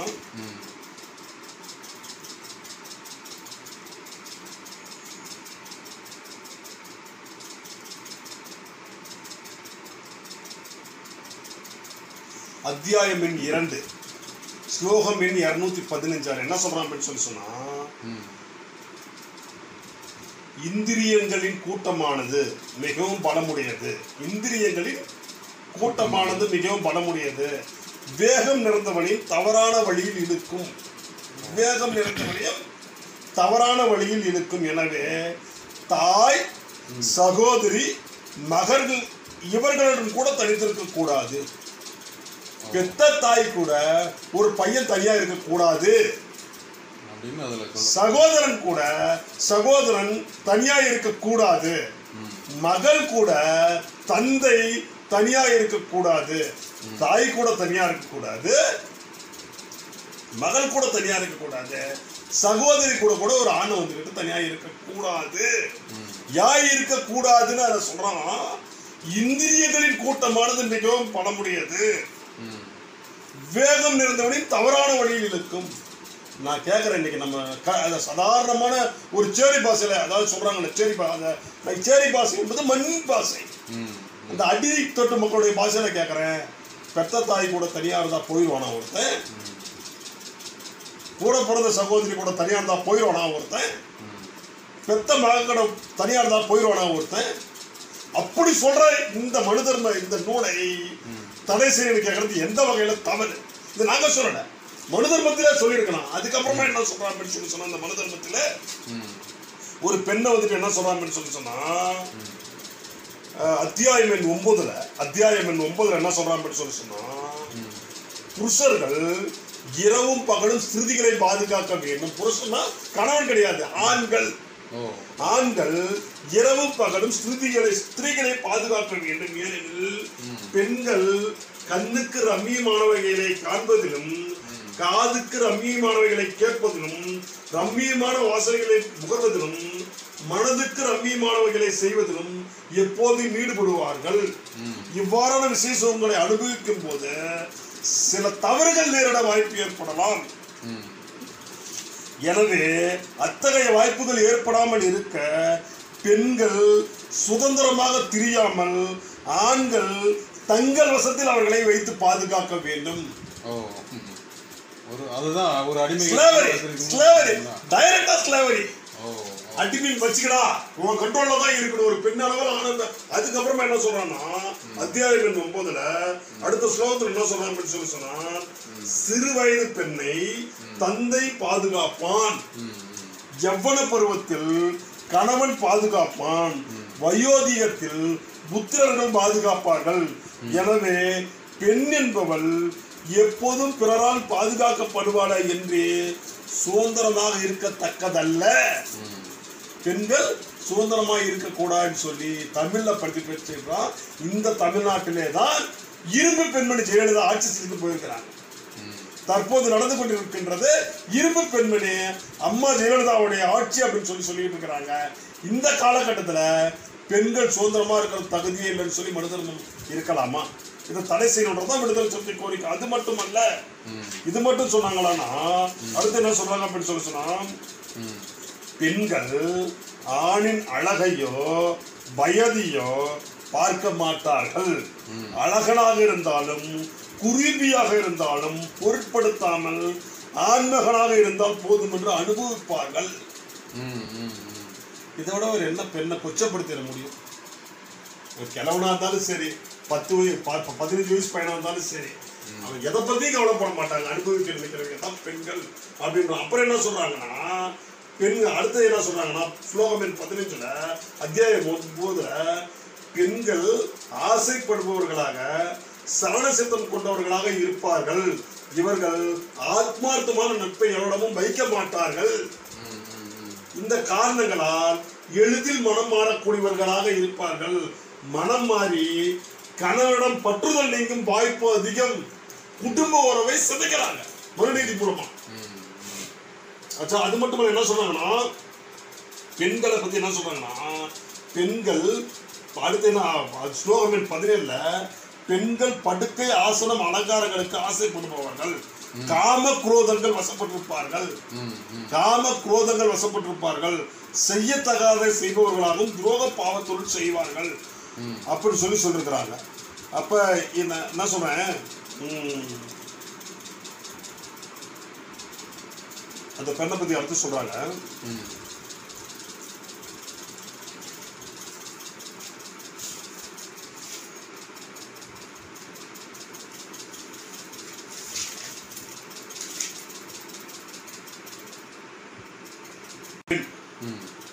அத்தியாயம் 2 ஸ்லோகம் 215 என்ன சொல்றான் அப்படின்னு சொன்னா, இந்திரியங்களின் கூட்டமானது மிகவும் பலமுடையது. இந்திரியங்களின் கூட்டமானது மிகவும் பலமுடையது. வேகம் நிறைந்தவனின் தவறான வழியில் இழுக்கும். வேகம் நிறைந்தவனையும் தவறான வழியில் இழுக்கும். எனவே தாய், சகோதரி, மகர்கள் இவர்களுடன் கூட தனித்திருக்க கூடாது. பெத்த தாய் கூட ஒரு பையன் தனியா இருக்க கூடாது. சகோதரன் தனியா இருக்க கூடாது. மகள் கூட தந்தை தனியா இருக்க கூடாது. தாய் கூட தனியா இருக்க கூடாது. மகள் கூட தனியா இருக்க கூடாது. சகோதரி கூட ஒரு ஆண் வந்துட்டு தனியா இருக்க கூடாது. யாய் இருக்க கூடாதுன்னு அதை சொல்றான். இந்திரியங்களின் கூட்டமானது மிகவும் பலமுடையது. வேகம் நிறைந்தவனின் தவறான வழியில் இருக்கும். நான் கேட்குறேன், இன்னைக்கு நம்ம சாதாரணமான ஒரு சேரி பாசையில், அதாவது சொல்றாங்க சேரி பாசை என்பது மண் பாசை. அந்த அடி தொட்டு மக்களுடைய பாசையில கேட்குறேன், பெத்த தாய் கூட தனியாக இருந்தா போயிடுவானா ஒருத்தன்? கூட பிறந்த சகோதரி கூட தனியாக இருந்தா போயிடுவானா ஒருத்தன்? பெத்த மகன் தனியாக இருந்தா போயிடுவானா ஒருத்தன்? அப்படி சொல்ற இந்த மனு தர்ம இந்த நூலை தடை செய்யணும்னு கேட்கறது எந்த வகையில தவறு? இது நாங்க சொல்லல, மனு தர்மத்திலே சொல்லியிருக்கலாம். அதுக்கப்புறமா என்ன சொல்றான் அப்படின்னு சொன்னா, அந்த மனு தர்மத்தில ஒரு பெண்ணை வந்துட்டு என்ன சொல்றான் அப்படின்னு சொன்னா, அத்தியாயம் எண் 9 என்ன சொல்றான் அப்படின்னு சொன்னா, புருஷர்கள் இரவும் பகலும் ஸ்திரீகளை பாதுகாக்க வேண்டும். புருஷன்னா கணவன் கிடையாது, ஆண்கள் இரவும் பகலும் ஸ்திரீகளை பாதுகாக்க வேண்டும். ஏனெனில் பெண்கள் கண்ணுக்கு ரம்மியமானவைகளை காண்பதிலும், காதுக்கு ரம்மியமானவைகளை கேட்பதிலும், ரம்மியமான வாசனைகளை முகர்வதிலும், மனதுக்கு ரம்மியமானவைகளை செய்வதிலும் எப்போதும் ஈடுபடுவார்கள். இவ்வாறான விசேஷங்களை அனுபவிக்கும் போது சில தவறுகள் நேரிட வாய்ப்பு ஏற்படலாம். எனவே அத்தகைய வாய்ப்புகள் ஏற்படாமல் இருக்க பெண்கள் சுதந்திரமாக திரியாமல் ஆண்கள் தங்கள் வசத்தில் அவர்களை வைத்து பாதுகாக்க வேண்டும். அடிமைன்னு வச்சுக்கடா, உன் கண்ட்ரோல்ல தான் இருக்கணும், ஒரு பெண் அளவில் ஆனந்த. அதுக்கப்புறமா என்ன சொல்றான்னா, அத்தியாயம் 9 அடுத்த ஸ்லோகத்தில் என்ன சொல்றான்னு சொன்னா, சிறு வயது பெண்ணை தந்தை பாதுகாப்பான், யவ்வன பருவத்தில் கணவன் பாதுகாப்பான், வயோதிகத்தில் புத்திரர்கள் பாதுகாப்பார்கள். எனவே பெண் என்பவள் எப்போதும் பிறரால் பாதுகாக்கப்படுவாள என்று சுதந்திரமாக இருக்கத்தக்கதல்ல. பெண்கள் சுதந்திரமாக இருக்கக்கூடாதுன்னு சொல்லி தமிழ்ல பற்றி பெற்றா. இந்த தமிழ்நாட்டிலே தான் இரும்பு பெண்மணி ஜெயலலிதா ஆட்சி செய்து போயிருக்கிறாங்க. தற்போது நடந்து கொண்டிருக்கின்றது இரும்பு பெண்மணி அம்மா ஜெயலலிதாவுடைய ஆட்சி அப்படின்னு சொல்லிட்டு இருக்கிறாங்க. இந்த காலகட்டத்தில் பெண்கள் சுதந்திரமா இருக்கிற தகுதியே இல்லைன்னு சொல்லி மனுதர்மம் இருக்கலாமா? இதை தடை செய்யணுன்றதான் விடுதலை சிறுத்தை கோரிக்கை. அது மட்டும் அல்ல, இது மட்டும் சொன்னாங்களான்னா அடுத்து என்ன சொல்றாங்க அப்படின்னு சொன்னா, பெண்கள் ஆணின் அழகையோ வயதையோ பார்க்க மாட்டார்கள். அழகனாக இருந்தாலும் குருவியாக இருந்தாலும் பொருட்படுத்தாமல் ஆண்மகனாக இருந்தால் போதும் என்று அனுபவிப்பார்கள். இதோட ஒரு என்ன பெண்ணை கொச்சப்படுத்திட முடியும்? ஒரு கிழவனா இருந்தாலும் சரி, 15 வயசு பையனா இருந்தாலும் சரி, அவன் எதை பத்தியும் கவலைப்பட மாட்டாங்க. அனுபவிக்க நினைக்கிறவங்க தான் பெண்கள் அப்படின்ற. அப்புறம் என்ன சொல்றாங்கன்னா, பெண்கள் அடுத்தது என்ன சொல்றாங்கன்னா, ஸ்லோகம் 15 அத்தியாயம் 9 பெண்கள் ஆசைப்படுபவர்களாக சரணசித்தம் கொண்டவர்களாக இருப்பார்கள். இவர்கள் ஆத்மார்த்தமான நட்பை எவரிடமும் வைக்க மாட்டார்கள். இந்த காரணங்களால் எளிதில் மனம் மாறக்கூடியவர்களாக இருப்பார்கள். மனம் மாறி கணவனிடம் பற்றுதல் நீங்கும் வாய்ப்பு அதிகம். குடும்ப உறவை சிதைக்கிறாங்க மறுநீதி மூலமா. அது மட்டும் என்ன சொல்றாங்கன்னா, பெண்களை பத்தி என்ன சொல்றாங்கன்னா, பெண்கள் அடுத்து ஸ்லோகம் 17 பெண்கள் படுக்கை ஆசனம் அலங்காரங்களுக்கு ஆசைப்படுபவர்கள். காம குரோதங்கள் வசப்பட்டிருப்பார்கள். காம குரோதங்கள் வசப்பட்டிருப்பார்கள். செய்யத்தகாத செய்பவர்களாகவும் துரோக பாவத்தொழில் செய்வார்கள் அப்படி சொல்லிருக்கிறாங்க. அப்ப என்ன சொல்றேன், அந்த பெண்ணை பத்தி அடுத்து சொல்றாங்க.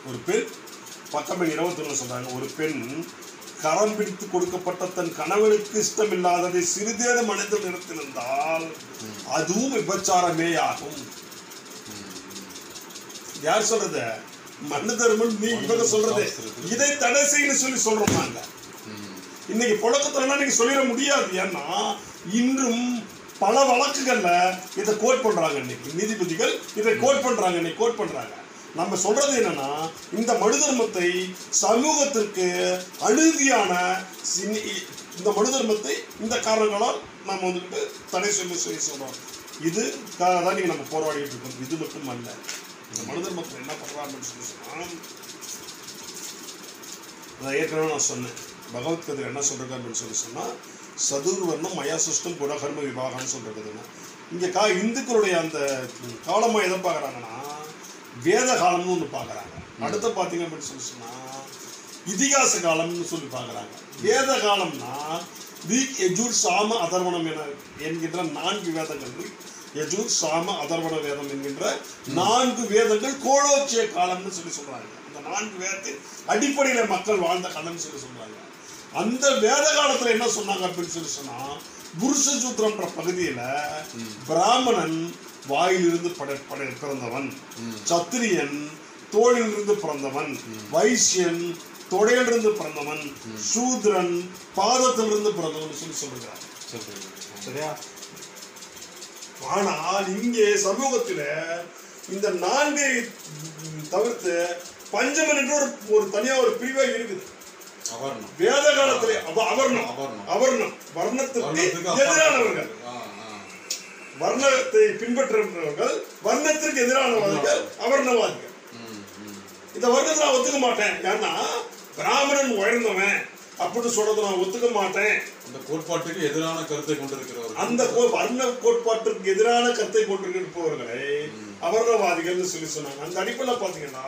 ஒரு பெண் 19 சொல்றாங்க, ஒரு பெண் கரம் பிடித்து கொடுக்கப்பட்ட தன் கணவனுக்கு இஷ்டமில்லாததை சிறிதேது மனதில் நிறுத்திருந்தால் அதுவும் விபச்சாரமே ஆகும். யார் சொல்றது? மனு தர்மன் நீ இவங்க சொல்றது. இதை தடை செய்யணும் சொல்லி சொல்றோம் நாங்க. இன்னைக்கு புழக்கத்துல நீங்க சொல்லிட முடியாது. ஏன்னா இன்றும் பல வழக்குகள்ல இதை கோட் பண்றாங்க. இன்னைக்கு நீதிபதிகள் இதை கோட் பண்றாங்க. இன்னைக்கு கோட் பண்றாங்க. நம்ம சொல்றது என்னன்னா, இந்த மனு தர்மத்தை சமூகத்திற்கு அநீதியான இந்த மனு தர்மத்தை இந்த காரணங்களால் நம்ம வந்துட்டு தடை சொல்லி சொல்றோம். இது தான் நீங்க நம்ம போராடிட்டு இருக்கோம். இது மட்டும் அல்ல, இந்த மனு தர்மத்தை என்ன பண்றாங்கன்னு சொல்லி சொன்னா, நான் ஏற்கனவே நான் சொன்னேன், பகவத்கீதை என்ன சொல்றாங்க அப்படின்னு சொல்லி சொன்னா, சதுர்வர்ணம் மயாசிஷ்டம் குணகர்ம விபாகம்னு சொல்றதுன்னா, இங்க இந்துக்களுடைய அந்த காலமா எதை பார்க்கறாங்கன்னா, வேத காலம்னு ஒன்று பார்க்குறாங்க. அடுத்து பார்த்தீங்க அப்படின்னு சொல்லி சொன்னால் இதிகாச காலம்னு சொல்லி பார்க்குறாங்க. வேத காலம்னா ரிக் யஜுர் சாம அதர்வணம் என்கின்ற 4 வேதங்கள், யஜுர் சாம அதர்வண வேதம் என்கின்ற 4 வேதங்கள் கோலோச்சிய காலம்னு சொல்லி சொல்றாங்க. அந்த 4 வேதத்தின் அடிப்படையில் மக்கள் வாழ்ந்த காலம்னு சொல்லி சொல்றாங்க. அந்த வேத காலத்தில் என்ன சொன்னாங்க அப்படின்னு சொல்லி சொன்னா, புருஷ சூத்திரம்ன்ற பகுதியில பிராமணன் வாயிலிருந்து பிறந்தவன், சத்திரியன் தோளிலிருந்து பிறந்தவன், வைசியன் தொடையிலிருந்து பிறந்தவன், சூத்ரன் பாதத்திலிருந்து பிறந்தவன் சொல்லி சொல்றாங்க. சரியா? ஆனால் இங்கே சமூகத்துல இந்த 4 தவிர்த்து பஞ்சமன் என்று ஒரு தனியா ஒரு பிரிவே இருக்குது. வேத காலத்திலே அவர்ணம் வர்ணத்திற்கு எதிரானவர்கள், வர்ணத்தை பின்பற்றுபவர்கள், வர்ணத்திற்கு எதிரானவர்கள் அவர்ணவாதிகள். இந்த வர்ணத்தை நான் ஒத்துக்க மாட்டேன். ஏன்னா பிராமணன் உயர்ந்தவன் அப்படின்னு சொல்றது நான் ஒத்துக்க மாட்டேன். அந்த கோட்பாட்டுக்கு எதிரான கருத்தை கொண்டிருக்கிறவர்கள், அந்த வர்ண கோட்பாட்டுக்கு எதிரான கருத்தை கொண்டிருப்பவர்களை அவர்ணவாதிகள் சொல்லி சொன்னாங்க. அந்த அடிப்படையில் பாத்தீங்கன்னா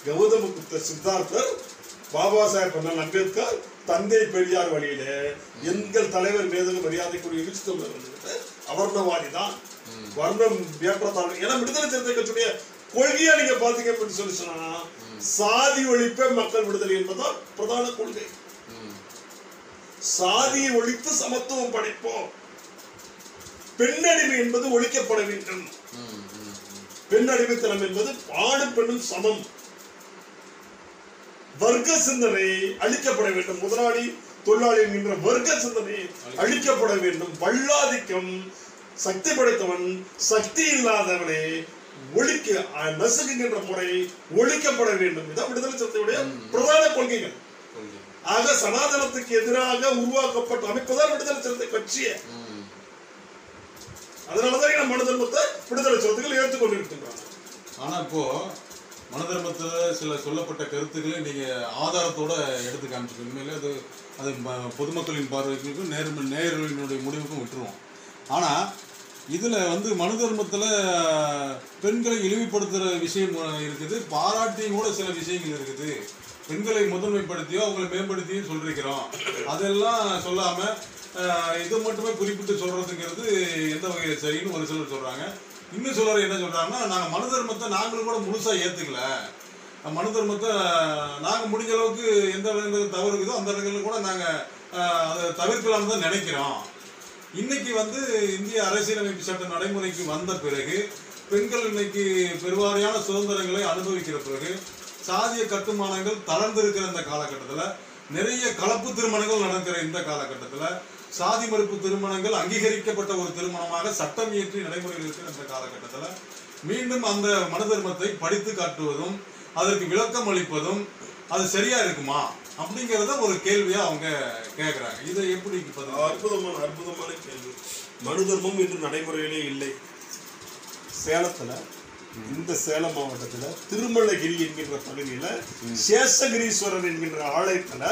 கௌதம புத்தர், சித்தார்த்தர், பாபா சாஹேப் அம்பேத்கர், தந்தை பெரியார் வழியிலே எங்கள் தலைவர் மேதகு மரியாதைக்குரிய எழுச்சி அவர்ணவாதி தான். வர்ணம் ஏற்றத்தாழ்வு. ஏன்னா விடுதலை சிறுத்தை கட்சியுடைய கொள்கையா நீங்க பாத்தீங்க அப்படின்னு சொல்லி சொன்னா சாதி ஒழிப்பே மக்கள் விடுதலை என்பதுதான் பிரதான கொள்கை. சாதியை ஒழித்து சமத்துவம் படைப்போம். பெண் அடிமை என்பது ஒழிக்கப்பட வேண்டும். பெண் அடிமைத்தனம் என்பது ஆணும் பெண்ணும் சமம். வர்க்க சிந்தனை அழிக்கப்பட வேண்டும். முதலாளி தொழிலாளி என்கின்ற வர்க்க சிந்தனை அழிக்கப்பட வேண்டும். வல்லாதிக்கம், சக்தி படைத்தவன் சக்தி இல்லாதவனை ஒழிக்க நசுக்குகின்ற முறை ஒழிக்கப்பட வேண்டும். இதான் விடுதலை சிறுத்தைகளுடைய பிரதான கொள்கைகள். ஆக சனாதனத்துக்கு எதிராக உருவாக்கப்பட்ட அமைப்புதான் விடுதலை சிறுத்தை கட்சியே. அதனாலதான் மனு தர்மத்தை விடுதலை சிறுத்தைகள் ஏற்றுக்கொண்டிருக்கின்றன. ஆனா இப்போ மனு தர்மத்துல சில சொல்லப்பட்ட கருத்துக்களை நீங்க ஆதாரத்தோட எடுத்து காமிச்சிருக்கீங்க. உண்மையிலே அது பொதுமக்களின் பார்வைக்கும் நேயர்களினுடைய முடிவுக்கும் விட்டுருவோம். ஆனா இதுல மனு தர்மத்துல பெண்களை இழிவுபடுத்துற விஷயம் இருக்குது, பாராட்டியும் கூட சில விஷயங்கள் இருக்குது. பெண்களை முதன்மைப்படுத்தியோ அவங்களை மேம்படுத்தியும் சொல்லிருக்கிறோம். அதெல்லாம் சொல்லாம இது மட்டுமே குறிப்பிட்டு சொல்றதுங்கிறது எந்த வகையில் சரின்னு ஒரு சிலர் சொல்றாங்க. இன்னும் சிலர் என்ன சொல்றாங்கன்னா, நாங்கள் மனு தர்மத்தை நாங்களும் கூட முழுசா ஏத்துக்கல, மனு தர்மத்தை நாங்கள் முடிஞ்ச அளவுக்கு எந்த இடங்களுக்கு தவறு இருக்குதோ அந்த இடங்களுக்கு கூட நாங்கள் அதை தவிர்க்கலாம்னு தான் நினைக்கிறோம். இன்னைக்கு இந்திய அரசியலமைப்பு சட்ட நடைமுறைக்கு வந்த பிறகு பெண்கள் இன்னைக்கு பெருவாரியான சுதந்திரங்களை அனுபவிக்கிற பிறகு சாதிய கட்டுமானங்கள் தளர்ந்திருக்கிற இந்த காலகட்டத்தில், நிறைய கலப்பு திருமணங்கள் நடக்கிற இந்த காலகட்டத்தில், சாதி மறுப்பு திருமணங்கள் அங்கீகரிக்கப்பட்ட ஒரு திருமணமாக சட்டம் இயற்றி நடைமுறையில் இருக்கிற இந்த காலகட்டத்தில் மீண்டும் அந்த மனு தர்மத்தை படித்து காட்டுவதும் அதற்கு விளக்கம் அளிப்பதும் அது சரியா இருக்குமா அப்படிங்கிறத ஒரு கேள்வியா அவங்க கேட்குறாங்க. இதை எப்படி? அற்புதமான கேள்வி. மனு தர்மம் இன்று நடைமுறையிலே இல்லை. சேலத்துல, இந்த சேலம் மாவட்டத்துல திருமலகிரி என்கின்ற பகுதியில சேஷகிரீஸ்வரர் என்கின்ற ஆலயத்துல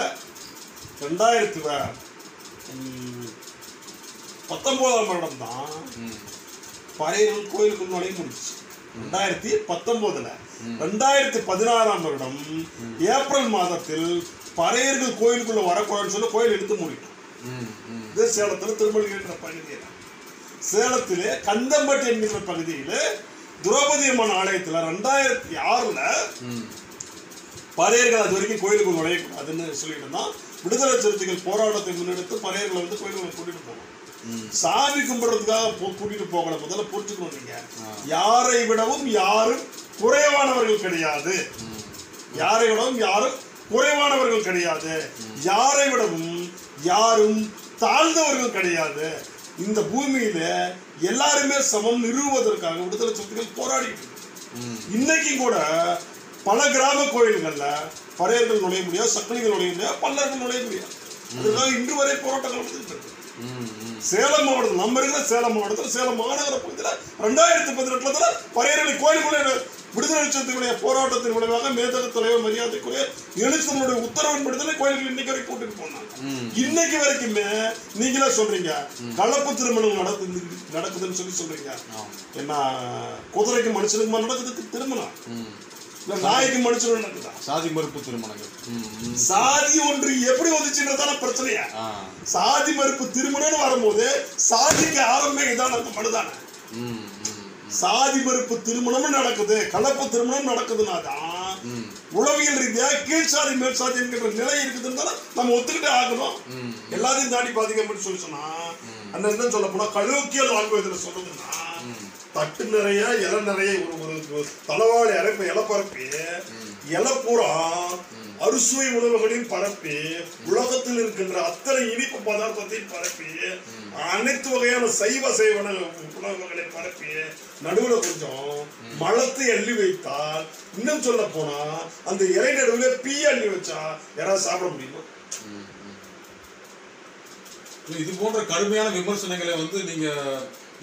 2019ஆம் வருடம் தான் பறையர்கள் கோயிலுக்குள் நுழைய முடிச்சு. 2019ல 2016ஆம் வருடம் ஏப்ரல் மாதத்தில் பறையர்கள் கோயிலுக்குள்ள வரக்கூடாதுன்னு சொல்லி கோயில் எடுத்து மூடிட்டோம். இது சேலத்துல திருமலகிரி என்ற பகுதியில. சேலத்திலே கந்தம்பட்டி என்கிற பகுதியில திரௌபதி அம்மன் ஆலயத்துல 2006ல பறையர்கள் அது வரைக்கும் கோயிலுக்கு நுழையக்கூடாதுன்னு சொல்லிட்டு தான் விடுதலை சிறுத்தைகள் போராட்டத்தை முன்னெடுத்து பறையர்களை கோயிலுக்கு கூட்டிட்டு போனோம். சாமி கும்பிடுறதுக்காக கூட்டிட்டு போகல. முதல்ல புரிஞ்சுக்கணும், நீங்க யாரை விடவும் யாரும் குறைவானவர்கள் கிடையாது. யாரை விடவும் யாரும் குறைவானவர்கள் கிடையாது. யாரை விடவும் யாரும் தாழ்ந்தவர்கள் கிடையாது. இந்த பூமியில எல்லாருமே சமம் நிறுவுவதற்காக விடுதலை சிறுத்தைகள் போராடிட்டு இருக்கு. இன்னைக்கும் கூட பல கிராம கோயில்கள்ல பறையர்கள் நுழைய முடியாது, சக்கலிகள் நுழைய முடியாது, பல்லர்கள் நுழைய முடியாது. அதுக்காக இன்று வரை போராட்டங்கள் நடந்துட்டு இருக்கு. சேலம் மாவட்டத்தில், நம்ம இருக்கிற சேலம் மாவட்டத்தில், சேலம் மாநகர பகுதியில் 2018 பறையர்களை கோயிலுக்குள்ளே விடுதலை சிறுத்தைகளுடைய போராட்டத்தின் விளைவாக மேதக தலைவர் மரியாதைக்குரிய எழுத்தனுடைய உத்தரவின்படுத்தல கோயில்கள் இன்னைக்கு வரைக்கும் கூட்டிட்டு போனாங்க. இன்னைக்கு வரைக்குமே நீங்களே சொல்றீங்க கலப்பு திருமணம் நடக்குதுன்னு சொல்றீங்க. என்ன குதிரைக்கு மனுஷனுக்குமா நடக்குது திருமணம்? நாய்க்கு மனுஷனும் நடக்குதா? சாதி மறுப்பு திருமணங்கள். சாதி ஒன்று எப்படி வந்துச்சுன்றதான பிரச்சனையா? சாதி மறுப்பு திருமணம் வரும்போது சாதிக்கு ஆரம்பமே இதான் அந்த மனுதானே. சாதி மறுப்பு திருமணமும் நடக்குது, கலப்பு திருமணம் நடக்குதுன்னா தான் உளவியல் ரீதியா கீழ்சாதி மேல்சாதி என்கிற நிலை இருக்குதுன்னு நம்ம ஒத்துக்கிட்டே ஆகணும். எல்லாத்தையும் தாண்டி பாத்தீங்க அப்படின்னு சொல்லி சொன்னா அந்த என்ன சொல்ல போனா கலோக்கியல் லாங்குவேஜ்ல சொல்றதுன்னா தட்டு நிறைய இலை நிறைய ஒரு தலவாழி அரைப்ப இலை பரப்பி இலை பூரா அறுசுவை உணவுகளின் பரப்பி உலகத்தில் இருக்கின்ற அத்தனை இனிப்பு பதார்த்தத்தையும் பரப்பி அனைத்து வகையான சைவ உணவுகளை பரப்பி நடுவுல கொஞ்சம் மலத்தை அள்ளி வைத்தால், இன்னும் சொல்ல போனா அந்த இலை நடுவுல பீ அள்ளி வச்சா யாராவது சாப்பிட முடியுமா? இது போன்ற கடுமையான விமர்சனங்களை நீங்க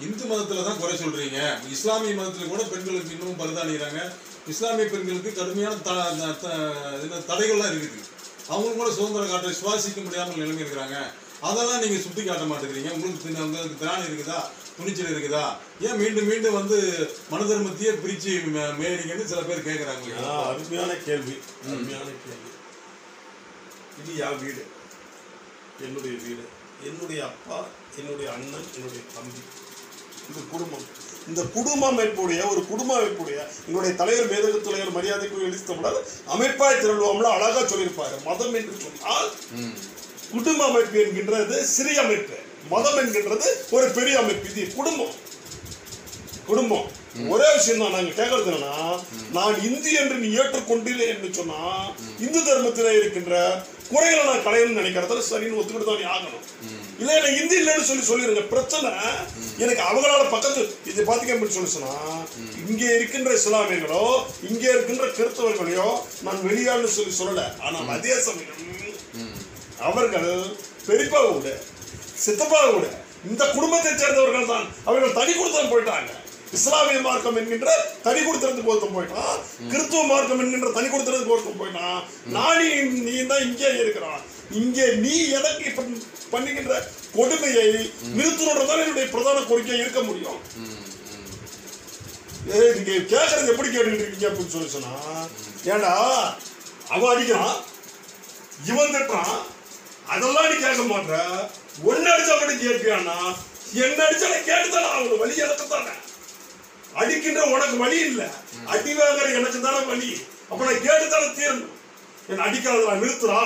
இந்து மதத்துல தான் குறை சொல்றீங்க. இஸ்லாமிய மதத்துல கூட பெண்களுக்கு இன்னும் பரிதானிக்கிறாங்க. இஸ்லாமிய பெண்களுக்கு கடுமையான தடைகள்லாம் இருக்குது. அவங்க கூட சுதந்திர காற்றை சுவாசிக்க முடியாமல் நிலைமை இருக்கிறாங்க. அதெல்லாம் நீங்க சுட்டி காட்ட மாட்டேங்கிறீங்க. உங்களுக்கு திராணி இருக்குதா, துணிச்சல் இருக்குதா? ஏன் மீண்டும் மீண்டும் மனு தர்மத்தையே பிரிச்சு மேறீங்கன்னு சில பேர் கேட்கறாங்க. அருமையான கேள்வி, அருமையான கேள்வி. இது என் வீடு, என்னுடைய வீடு, என்னுடைய அப்பா, என்னுடைய அண்ணன், என்னுடைய தம்பி, இந்த குடும்பம் இந்த குடும்ப அமைப்புடைய ஒரு குடும்ப அமைப்புடைய எங்களுடைய தலைவர் மேதகு தலைவர் மரியாதைக்குரிய எழுத்தமிழர் அமைப்பாய் திரள்வோம்ல அழகா சொல்லியிருப்பாரு. மதம் என்று சொன்னால் குடும்ப அமைப்பு என்கின்றது சிறிய அமைப்பு, மதம் என்கின்றது ஒரு பெரிய அமைப்பு. இது குடும்பம். குடும்பம் ஒரே விஷயம் தான். நாங்க கேட்கறது என்னன்னா, நான் இந்து என்று நீ ஏற்றுக்கொண்டில்லை என்று சொன்னா இந்து தர்மத்திலே இருக்கின்ற குறைகளை நான் கலையணும்னு நினைக்கிறதால சரின்னு ஒத்துக்கிட்டு தான் நீ ஆகணும். இல்லை நான் இந்து இல்லைன்னு சொல்லிடுங்க. பிரச்சனை எனக்கு அவங்களால பக்கத்து இது பாத்தீங்க அப்படின்னு சொல்லி சொன்னா, இங்கே இருக்கின்ற இஸ்லாமியர்களோ இங்கே இருக்கின்ற கிறிஸ்தவர்களையோ நான் வெளியான்னு சொல்லல. ஆனால் அதே சமயம் அவர்கள் பெரியப்பாவை விட சித்தப்பாவை விட இந்த குடும்பத்தை சேர்ந்தவர்கள் தான். அவர்கள் தனி கொடுத்தம் போயிட்டாங்க. இஸ்லாமிய மார்க்கம் என்கின்ற தனி கொடுத்துறதுக்கு ஒருத்தம் போயிட்டான், கிறிஸ்துவ மார்க்கம் என்கின்ற தனி கொடுத்துறதுக்கு ஒருத்தம் போயிட்டான். நீ தான் இங்கே இருக்கிறான். இங்கே நீ எனக்கு இப்ப பண்ணுகின்ற கொடுமையை நிறுத்தணுன்றதான் என்னுடைய பிரதான கோரிக்கை இருக்க முடியும். நீங்க கேட்கறது எப்படி கேட்டுக்கிட்டு இருக்கீங்க அப்படின்னு சொல்லி சொன்னா, ஏண்டா அவன் அடிக்கிறான் இவன் திட்டுறான் அதெல்லாம் நீ கேட்க மாட்ட. ஒன்னு அடிச்சா மட்டும் கேட்பியானா? என்ன அடிச்சாலே கேட்டுதானே அவனுக்கு வழி எனக்கு தானே. அடிக்கின்ற உனக்கு வழி இல்லை, அடி வாங்குற எனக்கு தானே வழி. அப்ப நான் கேட்டுதானே தீரணும். என்ன அடிக்காத நிறுத்துறா,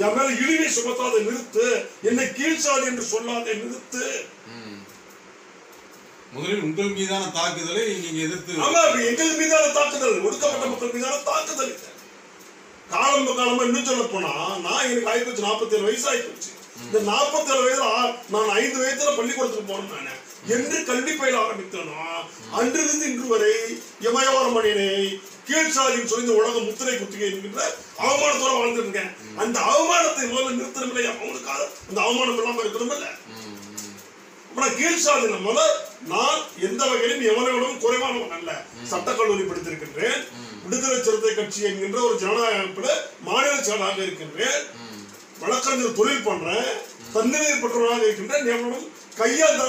என் மேல இழிவை சுமத்தாத நிறுத்து, என்னை கீழ்சாதி என்று சொல்லாத நிறுத்து. முதலில் உங்கள் மீதான தாக்குதலை நீங்க எதிர்த்து. ஆமா, எங்கள் மீதான தாக்குதல், ஒடுக்கப்பட்ட மக்கள் மீதான தாக்குதல். காலமா இன்னும் சொல்ல போனா, நான் எனக்கு ஆயிப்போச்சு 47 வயசு ஆயிப்போச்சு. இந்த 47 வயதுல நான் 5 வயதுல பள்ளிக்கூடத்துக்கு போனேன். நானு என்று கல்வி பயில ஆரம்பித்தேனோ அன்றிலிருந்து இன்று வரை இமயவரமணியனை கீழ்சாதின்னு சொல்லி இந்த உலக முத்திரை குத்திகை என்கின்ற அவமானத்தோட வாழ்ந்துட்டு இருக்கேன். அந்த அவமானத்தை முதல்ல நிறுத்தணும் இல்லையா? அவங்களுக்காக அந்த அவமானம் இல்லாம இருக்கணும் இல்ல. அப்புறம் கீழ்சாதி முதல் நான் எந்த வகையிலும் எவனையோடும் குறைவானவன் அல்ல. சட்டக்கல்லூரி படித்திருக்கின்றேன். விடுதலை சிறுத்தை கட்சி என்கின்ற ஒரு ஜனநாயக அமைப்புல மாநில செயலாளராக இருக்கின்றேன். வழக்கறிஞர் தொழில் பண்றேன். தன்னிறைவு பெற்றவனாக இருக்கின்றேன். எவனும் கையால்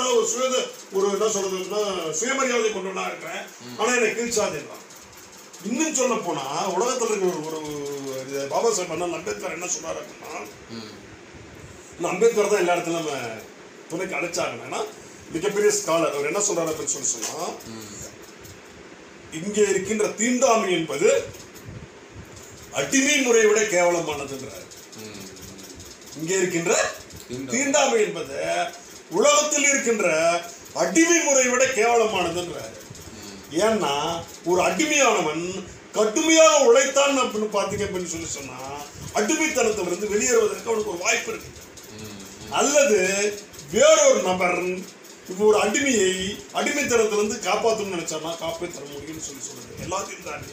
ஒரு என்ன சொல்றதுன்னா சுயமரியாதை கொண்டவனா இருக்கிறேன். ஆனா எனக்கு கீழ்சாதி தான். இன்னும் சொல்ல போனா உலகத்தில் இருக்கிற ஒரு பாபா சாஹேப் அம்பேத்கர் என்ன சொன்னார் அப்படின்னா, அம்பேத்கர் தான் எல்லா இடத்துலயும் நம்ம துணைக்கு அழைச்சாங்கன்னா மிகப்பெரிய ஸ்காலர். அவர் என்ன சொல்றாரு அப்படின்னு சொன்னா, இங்கே இருக்கின்ற தீண்டாமை என்பது அடிமை முறையை விட கேவலமானதுன்றார். இங்கே இருக்கின்ற தீண்டாமை என்பது உலகத்தில் இருக்கின்ற அடிமை முறையை விட கேவலமானதுன்றார். ஏன்னா ஒரு அடிமையானவன் கடுமையாக உழைத்தான் அப்படின்னு பாத்தீங்க அப்படின்னு சொல்லி சொன்னா அடிமைத்தனத்திலிருந்து வெளியேறுவதற்கு அவனுக்கு ஒரு வாய்ப்பு இருக்கு. அல்லது வேறொரு நபர் இப்போ ஒரு அடிமையை அடிமைத்தனத்திலிருந்து காப்பாற்றணும்னு நினைச்சானா காப்பாற்ற முடியும்னு சொல்லி சொல்லுது. எல்லாத்தையும் தாண்டி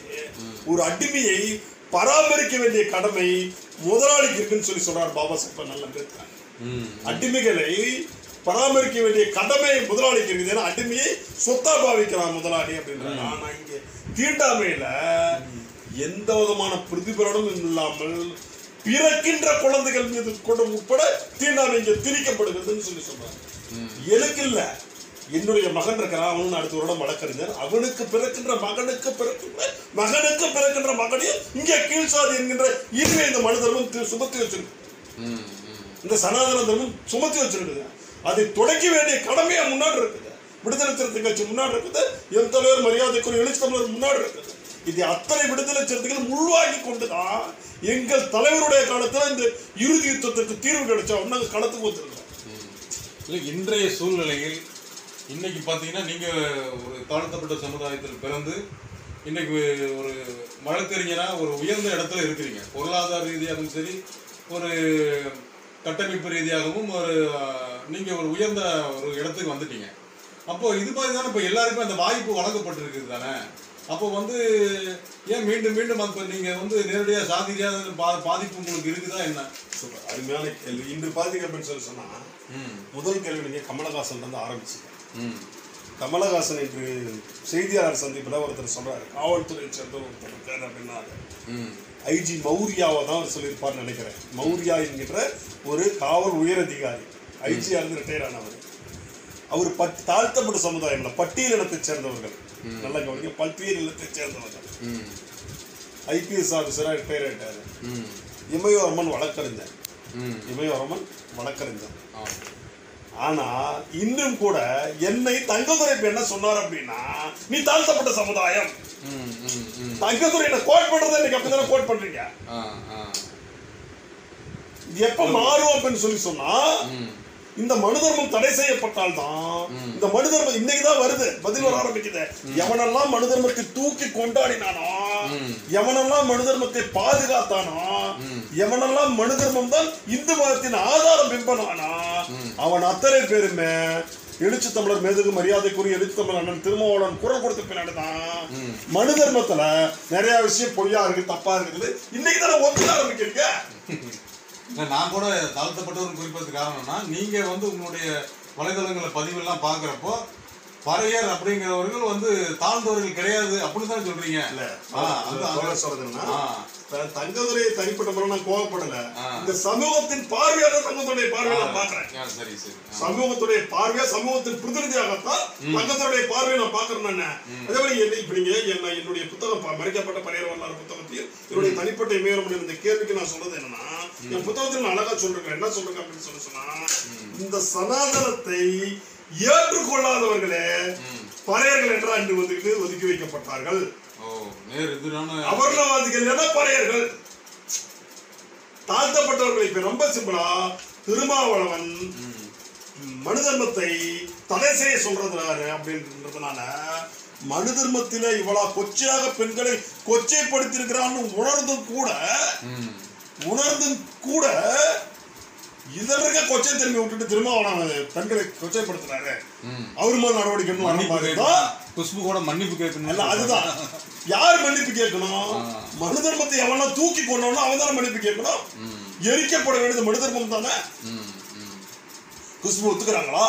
ஒரு அடிமையை பராமரிக்க வேண்டிய கடமை முதலாளிக்கு இருக்குன்னு சொல்லி சொல்றாரு பாபா சாஹேப் அம்பேத்கர். அடிமைகளை பராமரிக்க வேண்டிய கடமை முதலாளிக்கு இருக்குது. ஏன்னா அடிமையை சொத்தா பாவிக்கிறான் முதலாளி அப்படின்றாங்க. ஆனா இங்கே தீண்டாமையில எந்த விதமான பிரதிபலனும் இல்லாமல் பிறக்கின்ற குழந்தைகள் மீது கொண்டு உட்பட தீண்டாமை இங்கே திணிக்கப்படுகிறதுன்னு சொல்லி சொல்றாங்க. எனக்கு இல்ல, என்னுடைய மகன் இருக்கிறான், அவனு அடுத்த வருடம் வழக்கறிஞர். அவனுக்கு பிறக்கின்ற மகனுக்கு பிறக்கின்ற மகனையும் இங்கே கீழ்சாதி என்கின்ற இனிமே இந்த மனு தர்மம் சுமத்தி வச்சிருக்கு. இந்த சனாதன தர்மம் சுமத்தி வச்சிருக்குது. அதை தொடக்க வேண்டிய கடமையா முன்னாடி இருக்குது. விடுதலை சிறுத்தை கட்சி முன்னாடி இருக்குது. என் தலைவர் மரியாதைக்குரிய எழுச்சி தமிழர் முன்னாடி இருக்குது. இது அத்தனை விடுதலை சிறுத்தைகள் உள்வாங்கி கொண்டுதான் எங்கள் தலைவருடைய காலத்துல இந்த இறுதி யுத்தத்திற்கு தீர்வு கிடைச்சா நாங்க களத்துக்கு வந்துருக்கோம். இன்றைய சூழ்நிலையில் இன்னைக்கு பாத்தீங்கன்னா நீங்க ஒரு தாழ்த்தப்பட்ட சமுதாயத்தில் பிறந்து இன்னைக்கு ஒரு வழக்கறிஞரா ஒரு உயர்ந்த இடத்துல இருக்கிறீங்க. பொருளாதார ரீதியாகவும் சரி, ஒரு கட்டமைப்பு ரீதியாகவும் நீங்க ஒரு உயர்ந்த ஒரு இடத்துக்கு வந்துட்டீங்க. அப்போ இது மாதிரி தானே இப்போ எல்லாருக்குமே அந்த வாய்ப்பு வழங்கப்பட்டிருக்குது தானே. அப்போ ஏன் மீண்டும் மீண்டும் அப்போ நீங்க நேரடியாக சாதி ரீதியாக பாதிப்பு உங்களுக்கு இருக்குதா என்ன? சூப்பர், அருமையான கேள்வி. இன்று பாத்தீங்க அப்படின்னு சொல்லி சொன்னா முதல் கேள்வி நீங்க கமலஹாசன் இருந்து ஆரம்பிச்சீங்க. கமலஹாசன் என்று செய்தியாளர் சந்திப்பில் ஒருத்தர் சொல்றாரு, காவல்துறையை சேர்ந்த ஒருத்தர் இருக்காரு அப்படின்னா ஐஜி மௌரியாவை தான் அவர் சொல்லியிருப்பார்னு நினைக்கிறேன். மௌரியா என்கின்ற ஒரு காவல் உயரதிகாரி, ஐஜியா இருந்து ரிட்டையர் ஆனவர். அவர் தாழ்த்தப்பட்ட சமுதாயம் பட்டியல் இனத்தை சேர்ந்தவர்கள், நல்ல கவனிங்க, பட்டியல் இனத்தை சேர்ந்தவர்கள். ஐபிஎஸ் ஆஃபீஸரா ரிட்டையர் ஆயிட்டாரு. இமயவரமன் வழக்கறிஞர். ஆனா இன்னும் கூட என்னை தங்கதுரை என்ன சொன்னார் அப்படின்னா, நீ தாழ்த்தப்பட்ட சமுதாயம். தங்கதுரை என்ன கோட் பண்றதை இன்னைக்கு அப்படித்தானே கோட் பண்றீங்க. எப்ப மாறும் அப்படின்னு சொல்லி சொன்னா, இந்த மனு தர்மம் தடை செய்யப்பட்டால் தான் இந்த மனு தர்மம் இன்னைக்குதான் வருது, பதில் வர ஆரம்பிக்குது. எவனெல்லாம் மனு தர்மத்தை தூக்கி கொண்டாடினானோ, எவனெல்லாம் மனு தர்மத்தை பாதுகாத்தானோ, எவனெல்லாம் மனு தர்மம் தான் இந்து மதத்தின் ஆதாரம் பிம்பனானா, அவன் அத்தனை பேருமே எழுச்சி தமிழர் மேதுகு மரியாதைக்குரிய எழுச்சி தமிழர் அண்ணன் திருமாவளவன் குரல் கொடுத்த பின்னாடிதான் மனு தர்மத்துல நிறைய விஷயம் பொய்யா இருக்கு, தப்பா இருக்குது. இன்னைக்கு தானே ஒத்துக்க ஆரம்பிக்கிறீங்க. நான் கூட தாழ்த்தப்பட்டவர்கள் குறிப்பதற்கு காரணம்னா, நீங்க வந்து உங்களுடைய வலைதளங்களை பதிவெல்லாம் பாக்குறப்போ பறையர் அப்படிங்கிறவர்கள் வந்து தாழ்ந்தவர்கள் கிடையாது அப்படின்னு தான் சொல்றீங்க. தங்கதுரை தனிப்பட்ட முறை நான் கோவப்படல, இந்த சமூகத்தின் பார்வையாக தங்கத்துடைய பார்வையை நான் பாக்குறேன். சமூகத்துடைய பார்வையா, சமூகத்தின் பிரதிநிதியாகத்தான் தங்கத்துடைய பார்வையை நான் பாக்குறேன். அதே மாதிரி இப்ப நீங்க என்னுடைய புத்தகம் மறைக்கப்பட்ட பறையர் வரலாறு புத்தகத்தில் என்னுடைய தனிப்பட்ட இமயம் இந்த கேள்விக்கு நான் சொல்றது என்னன்னா, என் புத்தகத்தில் நான் அழகா சொல்றேன். என்ன சொல்றேன் அப்படின்னு சொன்னா, இந்த சனாதனத்தை ஏற்றுக்கொள்ளாதவர்களே பறையர்கள் என்ற அன்று வந்துட்டு ஒதுக்கி வைக்கப்பட்டார்கள். அவர்ணவாதிகள் என பறையர்கள். தாழ்த்தப்பட்டவர்கள் இப்ப ரொம்ப சிம்பிளா திருமாவளவன் மனு தர்மத்தை தடை செய்ய சொல்றதுனால அப்படின்றதுனால மனு தர்மத்தில இவ்வளவு கொச்சையாக பெண்களை கொச்சைப்படுத்திருக்கிறான்னு உணர்ந்தும் கூட இதற்கு கொச்சை திரும்பி விட்டுட்டு திருமாவளவன் பெண்களை கொச்சைப்படுத்துறாரு. அவரு மேல நடவடிக்கை குஷ்பு கூட மன்னிப்பு கேட்கணும். அதுதான் யார் மன்னிப்பு கேட்கணும்? மனு தர்மத்தை எவனா தூக்கி கொண்டவனோ அவன் தானே மன்னிப்பு கேட்கணும். எரிக்கப்பட வேண்டியது மனு தர்மம் தானே. குஷ்பு ஒத்துக்கிறாங்களா?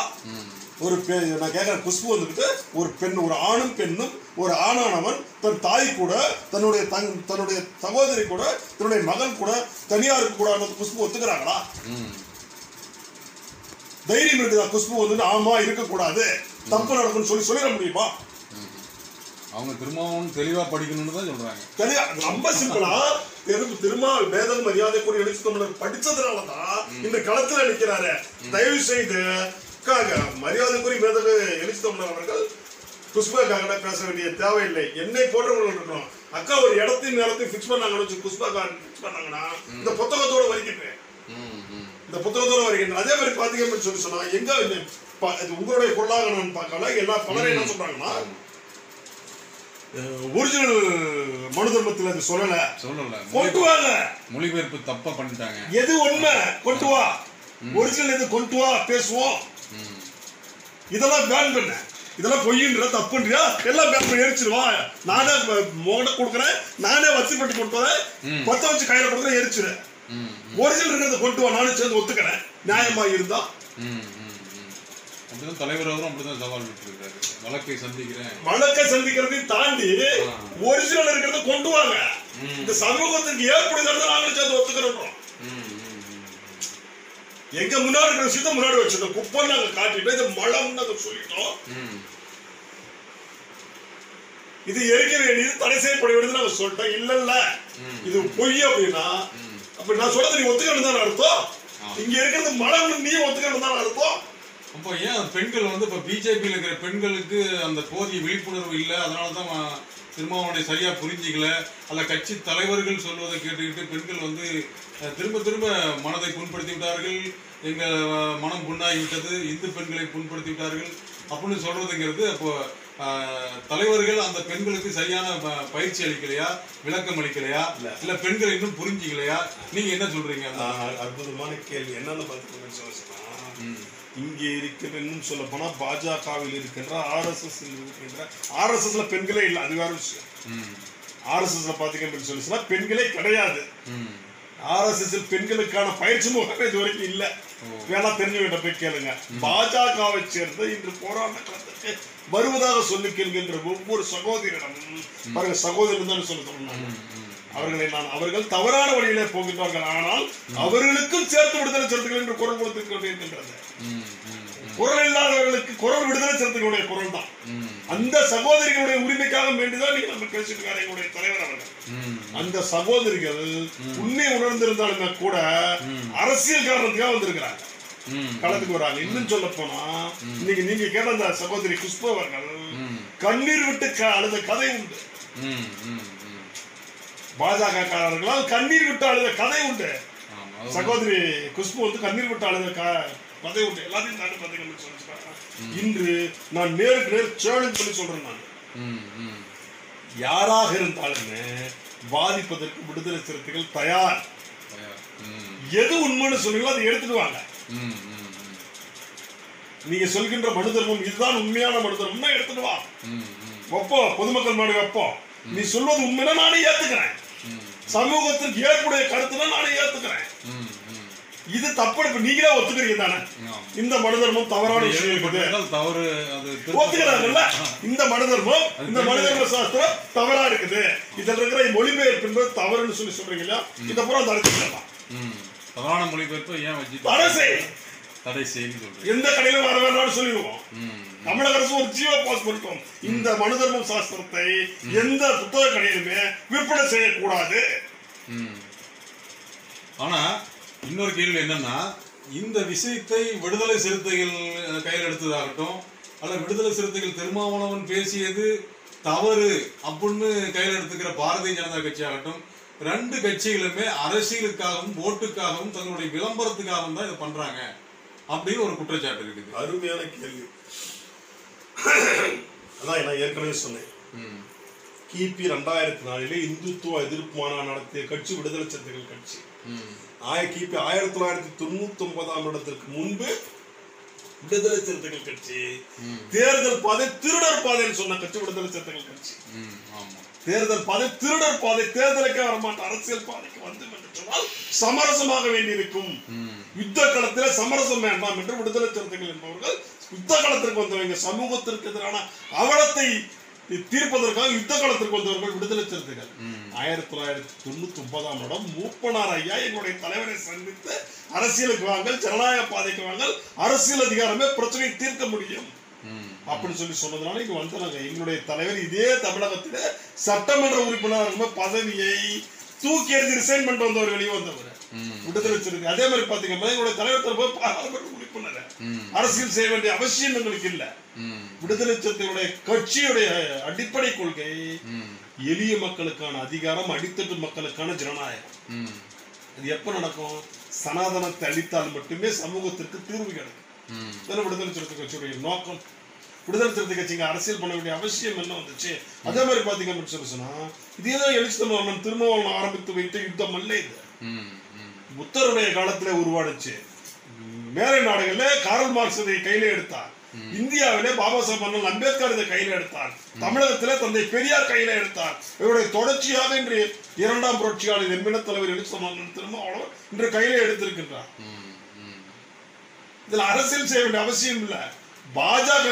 ஒரு நான் கேட்கிறேன், குஷ்பு வந்துட்டு ஒரு பெண், ஒரு ஆணும் பெண்ணும், ஒரு ஆணானவன் தன் தாய் கூட தன்னுடைய சகோதரி கூட தன்னுடைய மகன் கூட தனியாருக்கு கூட குஷ்பு ஒத்துக்கிறாங்களா? தைரியம் இருக்குதா குஷ்பு வந்துட்டு ஆமா இருக்கக்கூடாது, தப்பு நடக்கும்னு சொல்லிட முடியுமா? அவங்க திருமாவளவன் தெளிவா படிக்கணும்னு தான் சொல்றாங்க. தெளிவா ரொம்ப சிம்பிளா திருமாவளவன் மேதகு மரியாதைக்குரிய எழுச்சி தமிழர் படிச்சதுனாலதான் இந்த களத்துல நிக்கிறாரு. தயவு செய்து மரியாதைக்குரிய மேதகு எழுச்சி தமிழர் அவர்கள் குஷ்பாக்காக பேச வேண்டிய தேவையில்லை. என்னை போன்றவர்கள் இருக்கணும். அக்கா ஒரு இடத்தையும் நேரத்தையும் பிக்ஸ் பண்ணாங்கன்னு குஷ்பாக்கா பிக்ஸ் பண்ணாங்கன்னா இந்த புத்தகத்தோட வரைக்கின்றேன். இந்த புத்தகத்தோட வரைக்கின்றேன். அதே மாதிரி பாத்தீங்கன்னு சொல்லி சொன்னா, எங்க உங்களுடைய பொருளாக நான் பார்க்கல, எல்லா பலரும் என்ன சொல்றாங்கன்னா, ஒரிஜினல் மனு தர்மத்தில் அது சொல்லல கொண்டு வாங்க, மொழிபெயர்ப்பு தப்பா பண்ணிட்டாங்க. எது உண்மை கொண்டு வா, ஒரிஜினல் எது கொண்டு வா, பேசுவோம். இதெல்லாம் பேன் பண்ண, இதெல்லாம் பொய்ன்ற தப்புன்றியா, எல்லாம் பேன் பண்ணி எரிச்சிருவா. நானே மோட கொடுக்குறேன், நானே வச்சு பண்ணி கொடுப்பேன், பத்த வச்சு கையில கொடுக்குறேன், எரிச்சிரு. ஒரிஜினல் இருக்கிறத கொண்டு வா, நானும் சேர்ந்து ஒத்துக்கிறேன். நியாயமா இருந்தா அப்படிதான் தலைவர் அவரும் அப்படிதான் சவால் விட்டுருக்காரு. வழக்கை சந்திக்கிறதையும் தாண்டி ஒரிஜினல் இருக்கிறத கொண்டு வாங்க. இந்த சமூகத்துக்கு ஏற்படுகிறது நாங்களும் சேர்ந்து ஒத்துக்கிறோம். எங்க முன்னாடி இருக்கிற விஷயத்த முன்னாடி வச்சிருந்தோம், குப்பை நாங்க காட்டிட்டோம், இது மலம்னு சொல்லிட்டோம். இது எரிக்க வேண்டியது, தடை செய்யப்பட வேண்டியது நாங்க சொல்லிட்டோம். இல்ல இது பொய் அப்படின்னா அப்ப நான் சொல்றது நீ ஒத்துக்கணும் தான் அர்த்தம். இங்க இருக்கிறது மலம், நீ ஒத்துக்கணும் தான் அர்த்தம். அப்போ ஏன் பெண்கள் வந்து இப்போ பிஜேபியில் இருக்கிற பெண்களுக்கு அந்த போதிய விழிப்புணர்வு இல்லை, அதனாலதான் திருமாவளவனை சரியா புரிஞ்சிக்கல, அல்ல கட்சி தலைவர்கள் சொல்வதை கேட்டுக்கிட்டு பெண்கள் வந்து திரும்ப மனதை புண்படுத்தி விட்டார்கள், எங்க மனம் புண்ணாகிவிட்டது, இந்து பெண்களை புண்படுத்தி விட்டார்கள் அப்படின்னு சொல்றதுங்கிறது, அப்போ தலைவர்கள் அந்த பெண்களுக்கு சரியான பயிற்சி அளிக்கலையா, விளக்கம் அளிக்கலையா, இல்ல பெண்கள் இன்னும் புரிஞ்சிக்கலையா? நீங்க என்ன சொல்றீங்க? அற்புதமான கேள்வி. என்னன்னு பாத்தீங்கன்னு சொன்னா, இங்கே இருக்கின்ற, இன்னும் சொல்ல போனா பாஜகவில் இருக்கின்ற ஆர்எஸ்எஸ்ல பெண்களே இல்லை, அது வேற விஷயம். ஆர்எஸ்எஸ்ல பாத்தீங்கன்னு சொல்லி பெண்களே கிடையாது. ஆர்எஸ்எஸ் பெண்களுக்கான பயிற்சி முகாமே இது வரைக்கும் இல்ல. வேணா தெரிஞ்சவங்க போய் கேளுங்க. பாஜகவை சேர்ந்து இன்று போராட்ட களத்துக்கு வருவதாக சொல்லி கேள்கின்ற ஒவ்வொரு சகோதரியிடமும் பாருங்க, சகோதரன் தான் சொல்ல அவர்கள் தவறான வழியிலே போகின்றார்கள். ஆனால் அவர்களுக்கும் சேர்த்து விடுதலை சிறுத்தைகள் என்று குரல் கொடுத்துக் கொண்டிருக்கின்றது. குரல் இல்லாதவர்களுக்கு குரல் விடுதலை சிறுத்தைகளுடைய குரல் தான். அந்த சகோதரிகளுடைய உரிமைக்காக வேண்டிதான் நீங்க நம்ம பேசிட்டு இருக்காரு எங்களுடைய தலைவர் அவர்கள். அந்த சகோதரிகள் உண்மை உணர்ந்திருந்தாலுமே கூட அரசியல் காரணத்துக்காக வந்திருக்கிறாங்க. களத்துக்கு வராங்க. இன்னும் சொல்ல போனா இன்னைக்கு நீங்க கேட்ட அந்த சகோதரி குஷ்பு அவர்கள் கண்ணீர் விட்டு அழுத கதை உண்டு. பாஜக காரர்களால் கண்ணீர் விட்டு அழுத கதை உண்டு. சகோதரி குஷ்பு வந்து கண்ணீர் விட்டு அழுத கதை உண்டு. எல்லாத்தையும் தாண்டி பார்த்தீங்கன்னு சொல்லிருக்காங்க. இன்று நான் நேருக்கு நேர் சேலஞ்ச் பண்ணி சொல்றேன். நான் யாராக இருந்தாலுமே வாதிப்பதற்கு விடுதலை சிறுத்தைகள் தயார். எது உண்மைன்னு சொல்றீங்களோ அதை எடுத்துடுவாங்க. நீங்க சொல்கின்ற மனு தர்மம் இதுதான் உண்மையான மனு தர்மம் எடுத்துட்டு வா, வைப்போம், பொதுமக்கள் முன்னாடி வைப்போம். நீ சொல்வது உண்மைனா நானே ஏத்துக்கிறேன், சமூகத்திற்கு ஏற்புடைய கருத்துனா நானே ஏத்துக்கிறேன். இது தப்பு. நீங்களே ஒத்துக்கிறீங்க தானே இந்த மனு தர்மம் தவறான விஷயம் இருக்குது, ஒத்துக்கிறாங்கல்ல? இந்த மனு தர்மம், இந்த மனு தர்ம சாஸ்திரம் தவறா இருக்குது, இதுல இருக்கிற மொழிபெயர்ப்பு என்பது தவறுன்னு சொல்றீங்க இல்லையா? இத பூரா தடுத்துக்கலாம். தவறான மொழிபெயர்ப்பு ஏன் வச்சு தடை செய்து எந்த கடையிலும் வர வேண்டாம்னு சொல்லிடுவோம். தமிழக அரசு ஒரு ஜீவோ பாஸ் பண்ணிட்டோம். இந்த மனு தர்மம் சாஸ்திரத்தை எந்த புத்தக கடையிலுமே விற்பனை செய்யக்கூடாது. ஆனா இன்னொரு கேள்வி என்னன்னா, இந்த விஷயத்தை விடுதலை சிறுத்தைகள் கையில் எடுத்ததாகட்டும், அல்ல விடுதலை சிறுத்தைகள் திருமாவளவன் பேசியது தவறு அப்படின்னு கையில் எடுத்துக்கிற பாரதிய ஜனதா கட்சி ஆகட்டும், ரெண்டு கட்சிகளுமே அரசியலுக்காகவும் ஓட்டுக்காகவும் தங்களுடைய விளம்பரத்துக்காகவும் தான் இதை பண்றாங்க அப்படின்னு ஒரு குற்றச்சாட்டு இருக்குது. அருமையான கேள்வி. அதான் நான் ஏற்கனவே சொன்னேன். கிபி 2004 இந்துத்துவ எதிர்ப்பு மாநாடு நடத்திய கட்சி விடுதலை சிறுத்தைகள் கட்சி. கிபி 1999 முன்பு விடுதலை சிறுத்தைகள் கட்சி தேர்தல் பாதை திருடர் பாதைன்னு சொன்ன கட்சி விடுதலை சிறுத்தைகள் கட்சி. தேர்தல் பாதை திருடர் பாதை, தேர்தலுக்கே வரமாட்டோம், அரசியல் பாதைக்கு வந்து என்று சொன்னால் சமரசமாக வேண்டியிருக்கும். யுத்த களத்தில் சமரசம் வேண்டாம் என்று விடுதலை சிறுத்தைகள் என்பவர்கள் யுத்த களத்திற்கு வந்தவங்க, சமூகத்திற்கு எதிரான அவலத்தை தீர்ப்பதற்காக யுத்த களத்திற்கு வந்தவர்கள் விடுதலை சிறுத்தைகள். 1999 மூப்பனார் ஐயா எங்களுடைய தலைவரை சந்தித்து அரசியலுக்கு வாங்கல், ஜனநாயக பாதைக்கு வாங்கல், அரசியல் அதிகாரமே பிரச்சனையை தீர்க்க முடியும் அப்படின்னு சொல்லி சொன்னதுனால இங்க வந்தாங்க. எங்களுடைய தலைவர் இதே தமிழகத்தில சட்டமன்ற உறுப்பினர் பதவியை தூக்கி எறிந்து ரிசைன் பண்ணிட்டு வந்தவர், வெளியே வந்தவர் விடுதலை சிறுத்தை. அதே மாதிரி பாத்தீங்கன்னா எங்களுடைய தலைவர் பாராளுமன்ற உறுப்பினர், அரசியல் செய்ய வேண்டிய அவசியம் எங்களுக்கு இல்ல. விடுதலை சிறுத்தைகளுடைய கட்சியுடைய அடிப்படை கொள்கை எளிய மக்களுக்கான அதிகாரம், அடித்தட்டு மக்களுக்கான ஜனநாயகம். அது எப்ப நடக்கும்? சனாதனத்தை அளித்தால் மட்டுமே சமூகத்திற்கு தீர்வு கிடைக்கும். விடுதலை சிறுத்தை கட்சியுடைய நோக்கம். விடுதலை சிறுத்தை கட்சிங்க அரசியல் பண்ண வேண்டிய அவசியம் என்ன வந்துச்சு? அதே மாதிரி பாத்தீங்க சொன்னா இதேதான் எழுச்சித்தமிழ் திருமாவளவன் ஆரம்பித்து வைத்த யுத்தம் அல்ல இது. புத்தருடைய காலத்துல உருவாடுச்சு. மேலை நாடுகள்ல காரல் மார்க்ஸ் இதை கையில எடுத்தார். இந்தியாவிலே பாபா சாஹேப் அம்பேத்கர் இதை கையில எடுத்தார். தமிழகத்திலே தந்தை பெரியார் கையில எடுத்தார். இவருடைய தொடர்ச்சியாக இன்று 2ஆம் புரட்சியாளர் என்மின தலைவர் எழுச்சித்தமிழ் திருமாவளவன் இன்று கையில எடுத்திருக்கின்றார். இதுல அரசியல் செய்ய வேண்டிய அவசியம் இல்ல. பாஜக